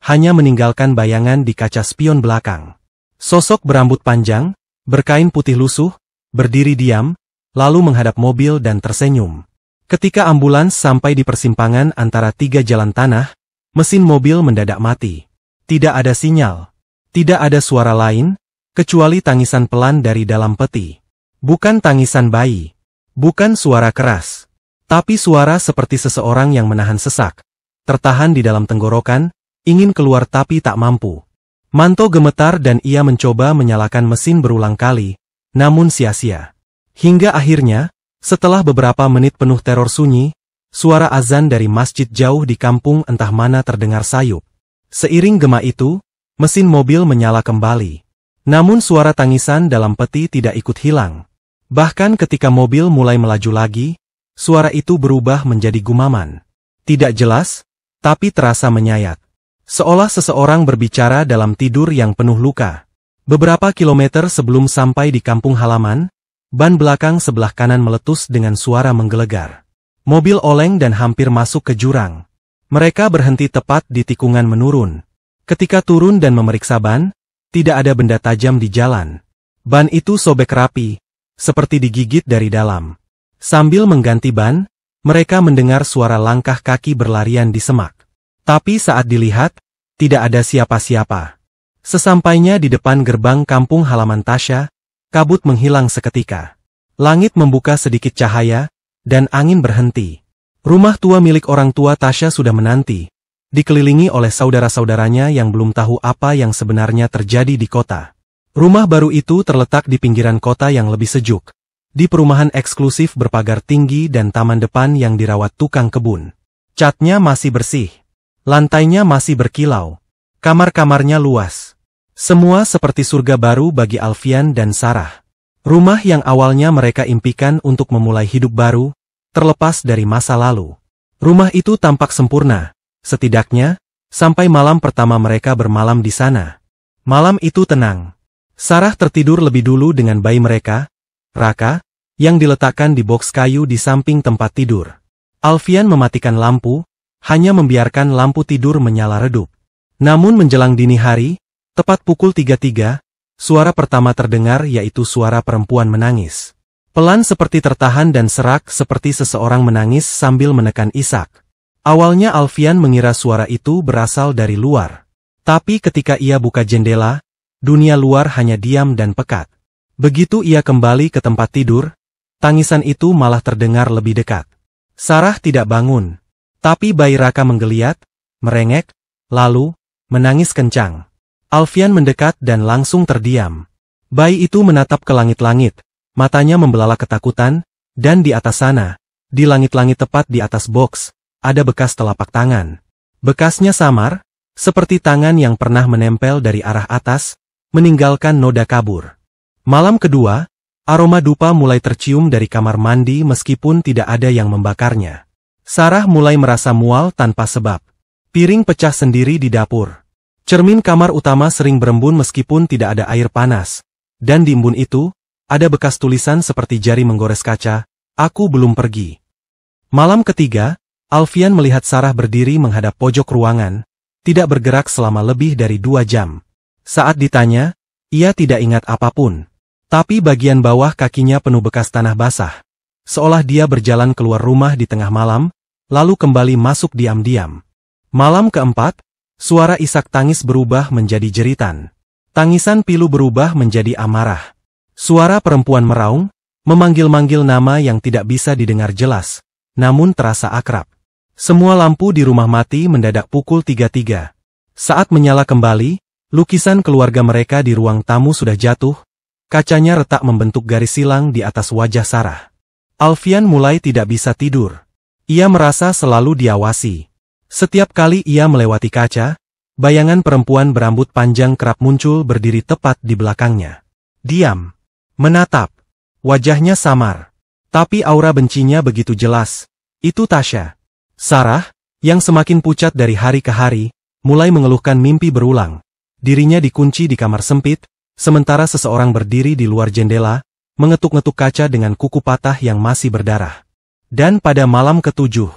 hanya meninggalkan bayangan di kaca spion belakang. Sosok berambut panjang, berkain putih lusuh, berdiri diam, lalu menghadap mobil dan tersenyum. Ketika ambulans sampai di persimpangan antara 3 jalan tanah, mesin mobil mendadak mati. Tidak ada sinyal. Tidak ada suara lain, kecuali tangisan pelan dari dalam peti. Bukan tangisan bayi. Bukan suara keras. Tapi suara seperti seseorang yang menahan sesak. Tertahan di dalam tenggorokan, ingin keluar tapi tak mampu. Manto gemetar dan ia mencoba menyalakan mesin berulang kali, namun sia-sia. Hingga akhirnya, setelah beberapa menit penuh teror sunyi, suara azan dari masjid jauh di kampung entah mana terdengar sayup. Seiring gema itu, mesin mobil menyala kembali. Namun suara tangisan dalam peti tidak ikut hilang. Bahkan ketika mobil mulai melaju lagi, suara itu berubah menjadi gumaman. Tidak jelas, tapi terasa menyayat. Seolah seseorang berbicara dalam tidur yang penuh luka. Beberapa kilometer sebelum sampai di kampung halaman, ban belakang sebelah kanan meletus dengan suara menggelegar. Mobil oleng dan hampir masuk ke jurang. Mereka berhenti tepat di tikungan menurun. Ketika turun dan memeriksa ban, tidak ada benda tajam di jalan. Ban itu sobek rapi, seperti digigit dari dalam. Sambil mengganti ban, mereka mendengar suara langkah kaki berlarian di semak. Tapi saat dilihat, tidak ada siapa-siapa. Sesampainya di depan gerbang kampung halaman Tasya, kabut menghilang seketika. Langit membuka sedikit cahaya, dan angin berhenti. Rumah tua milik orang tua Tasya sudah menanti, dikelilingi oleh saudara-saudaranya yang belum tahu apa yang sebenarnya terjadi di kota. Rumah baru itu terletak di pinggiran kota yang lebih sejuk, di perumahan eksklusif berpagar tinggi dan taman depan yang dirawat tukang kebun. Catnya masih bersih, lantainya masih berkilau, kamar-kamarnya luas. Semua seperti surga baru bagi Alfian dan Sarah. Rumah yang awalnya mereka impikan untuk memulai hidup baru, terlepas dari masa lalu. Rumah itu tampak sempurna, setidaknya, sampai malam pertama mereka bermalam di sana. Malam itu tenang. Sarah tertidur lebih dulu dengan bayi mereka, Raka, yang diletakkan di boks kayu di samping tempat tidur. Alfian mematikan lampu, hanya membiarkan lampu tidur menyala redup. Namun menjelang dini hari, tepat pukul 3.03, suara pertama terdengar yaitu suara perempuan menangis. Pelan seperti tertahan dan serak seperti seseorang menangis sambil menekan isak. Awalnya Alfian mengira suara itu berasal dari luar. Tapi ketika ia buka jendela, dunia luar hanya diam dan pekat. Begitu ia kembali ke tempat tidur, tangisan itu malah terdengar lebih dekat. Sarah tidak bangun. Tapi bayi Raka menggeliat, merengek, lalu, menangis kencang. Alfian mendekat dan langsung terdiam. Bayi itu menatap ke langit-langit, matanya membelalak ketakutan, dan di atas sana, di langit-langit tepat di atas boks, ada bekas telapak tangan. Bekasnya samar, seperti tangan yang pernah menempel dari arah atas, meninggalkan noda kabur. Malam kedua, aroma dupa mulai tercium dari kamar mandi meskipun tidak ada yang membakarnya. Sarah mulai merasa mual tanpa sebab. Piring pecah sendiri di dapur. Cermin kamar utama sering berembun meskipun tidak ada air panas. Dan di embun itu, ada bekas tulisan seperti jari menggores kaca, "Aku belum pergi." Malam ketiga, Alfian melihat Sarah berdiri menghadap pojok ruangan, tidak bergerak selama lebih dari 2 jam. Saat ditanya, ia tidak ingat apapun. Tapi bagian bawah kakinya penuh bekas tanah basah. seolah dia berjalan keluar rumah di tengah malam, lalu kembali masuk diam-diam. Malam keempat, suara isak tangis berubah menjadi jeritan. Tangisan pilu berubah menjadi amarah. Suara perempuan meraung, memanggil-manggil nama yang tidak bisa didengar jelas, namun terasa akrab. Semua lampu di rumah mati mendadak pukul 3.3. Saat menyala kembali, lukisan keluarga mereka di ruang tamu sudah jatuh, kacanya retak membentuk garis silang di atas wajah Sarah. Alfian mulai tidak bisa tidur. Ia merasa selalu diawasi. Setiap kali ia melewati kaca, bayangan perempuan berambut panjang kerap muncul berdiri tepat di belakangnya. Diam. Menatap. Wajahnya samar. Tapi aura bencinya begitu jelas. Itu Tasha. Sarah, yang semakin pucat dari hari ke hari, mulai mengeluhkan mimpi berulang. Dirinya dikunci di kamar sempit, sementara seseorang berdiri di luar jendela, mengetuk-ngetuk kaca dengan kuku patah yang masih berdarah. Dan pada malam ke-7,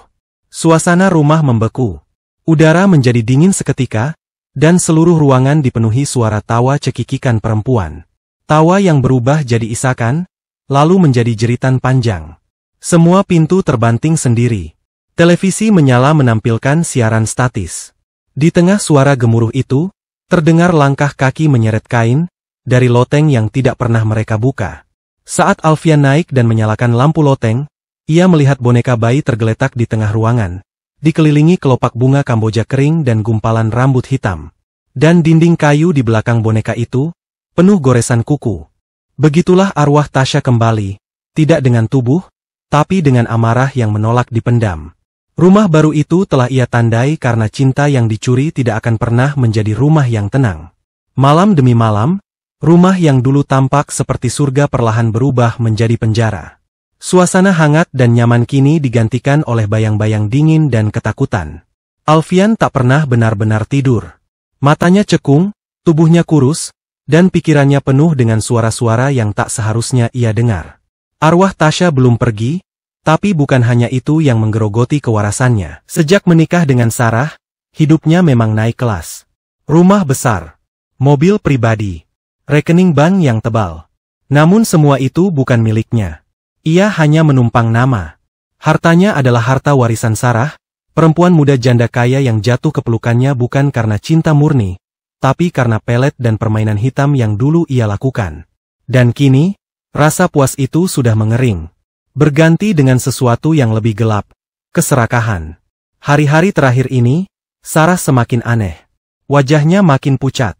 suasana rumah membeku. Udara menjadi dingin seketika, dan seluruh ruangan dipenuhi suara tawa cekikikan perempuan. Tawa yang berubah jadi isakan, lalu menjadi jeritan panjang. Semua pintu terbanting sendiri. Televisi menyala menampilkan siaran statis. Di tengah suara gemuruh itu, terdengar langkah kaki menyeret kain, dari loteng yang tidak pernah mereka buka. Saat Alfian naik dan menyalakan lampu loteng, ia melihat boneka bayi tergeletak di tengah ruangan, dikelilingi kelopak bunga kamboja kering dan gumpalan rambut hitam. Dan dinding kayu di belakang boneka itu, penuh goresan kuku. Begitulah arwah Tasha kembali, tidak dengan tubuh, tapi dengan amarah yang menolak dipendam. Rumah baru itu telah ia tandai karena cinta yang dicuri tidak akan pernah menjadi rumah yang tenang. Malam demi malam, rumah yang dulu tampak seperti surga perlahan berubah menjadi penjara. Suasana hangat dan nyaman kini digantikan oleh bayang-bayang dingin dan ketakutan. Alfian tak pernah benar-benar tidur. Matanya cekung, tubuhnya kurus, dan pikirannya penuh dengan suara-suara yang tak seharusnya ia dengar. Arwah Tasha belum pergi, tapi bukan hanya itu yang menggerogoti kewarasannya. Sejak menikah dengan Sarah, hidupnya memang naik kelas. Rumah besar, mobil pribadi, rekening bank yang tebal. Namun semua itu bukan miliknya. Ia hanya menumpang nama. Hartanya adalah harta warisan Sarah, perempuan muda janda kaya yang jatuh ke pelukannya bukan karena cinta murni, tapi karena pelet dan permainan hitam yang dulu ia lakukan. Dan kini, rasa puas itu sudah mengering. Berganti dengan sesuatu yang lebih gelap, keserakahan. Hari-hari terakhir ini, Sarah semakin aneh. Wajahnya makin pucat.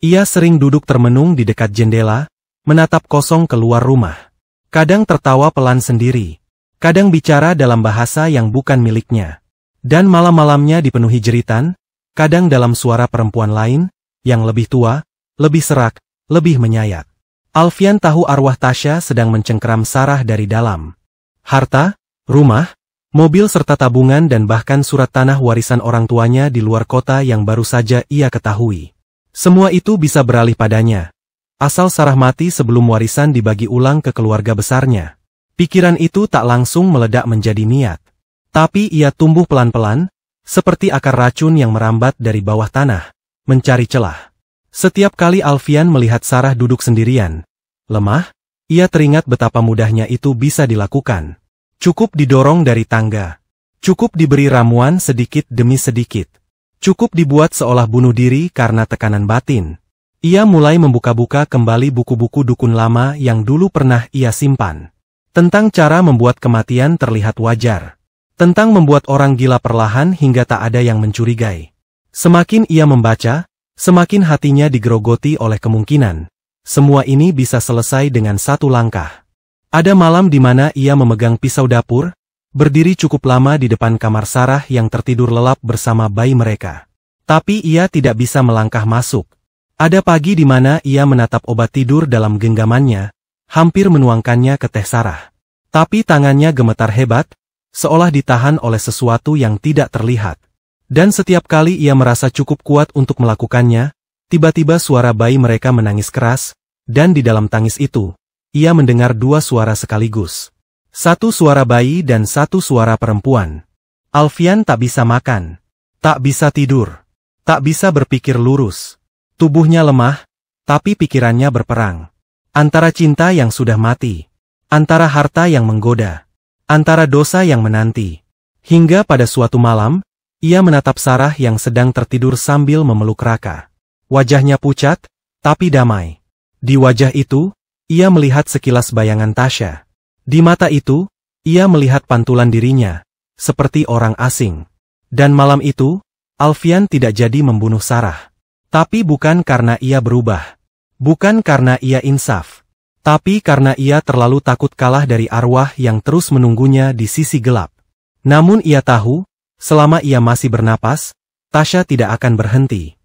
Ia sering duduk termenung di dekat jendela, menatap kosong keluar rumah. Kadang tertawa pelan sendiri. Kadang bicara dalam bahasa yang bukan miliknya. Dan malam-malamnya dipenuhi jeritan, kadang dalam suara perempuan lain, yang lebih tua, lebih serak, lebih menyayat. Alfian tahu arwah Tasha sedang mencengkeram Sarah dari dalam. Harta, rumah, mobil serta tabungan dan bahkan surat tanah warisan orang tuanya di luar kota yang baru saja ia ketahui. Semua itu bisa beralih padanya. Asal Sarah mati sebelum warisan dibagi ulang ke keluarga besarnya. Pikiran itu tak langsung meledak menjadi niat. Tapi ia tumbuh pelan-pelan, seperti akar racun yang merambat dari bawah tanah, mencari celah. Setiap kali Alfian melihat Sarah duduk sendirian, lemah, ia teringat betapa mudahnya itu bisa dilakukan. Cukup didorong dari tangga. Cukup diberi ramuan sedikit demi sedikit. Cukup dibuat seolah bunuh diri karena tekanan batin. Ia mulai membuka-buka kembali buku-buku dukun lama yang dulu pernah ia simpan. Tentang cara membuat kematian terlihat wajar. Tentang membuat orang gila perlahan hingga tak ada yang mencurigai. Semakin ia membaca, semakin hatinya digerogoti oleh kemungkinan. Semua ini bisa selesai dengan satu langkah. Ada malam di mana ia memegang pisau dapur, berdiri cukup lama di depan kamar Sarah yang tertidur lelap bersama bayi mereka. Tapi ia tidak bisa melangkah masuk. Ada pagi di mana ia menatap obat tidur dalam genggamannya, hampir menuangkannya ke teh Sarah. Tapi tangannya gemetar hebat, seolah ditahan oleh sesuatu yang tidak terlihat. Dan setiap kali ia merasa cukup kuat untuk melakukannya, tiba-tiba suara bayi mereka menangis keras, dan di dalam tangis itu, ia mendengar dua suara sekaligus. Satu suara bayi dan satu suara perempuan. Alfian tak bisa makan, tak bisa tidur, tak bisa berpikir lurus. Tubuhnya lemah, tapi pikirannya berperang. Antara cinta yang sudah mati, antara harta yang menggoda, antara dosa yang menanti. Hingga pada suatu malam, ia menatap Sarah yang sedang tertidur sambil memeluk Raka. Wajahnya pucat, tapi damai. Di wajah itu, ia melihat sekilas bayangan Tasya. Di mata itu, ia melihat pantulan dirinya, seperti orang asing. Dan malam itu, Alfian tidak jadi membunuh Sarah. Tapi bukan karena ia berubah. Bukan karena ia insaf. Tapi karena ia terlalu takut kalah dari arwah yang terus menunggunya di sisi gelap. Namun ia tahu, selama ia masih bernapas, Tasya tidak akan berhenti.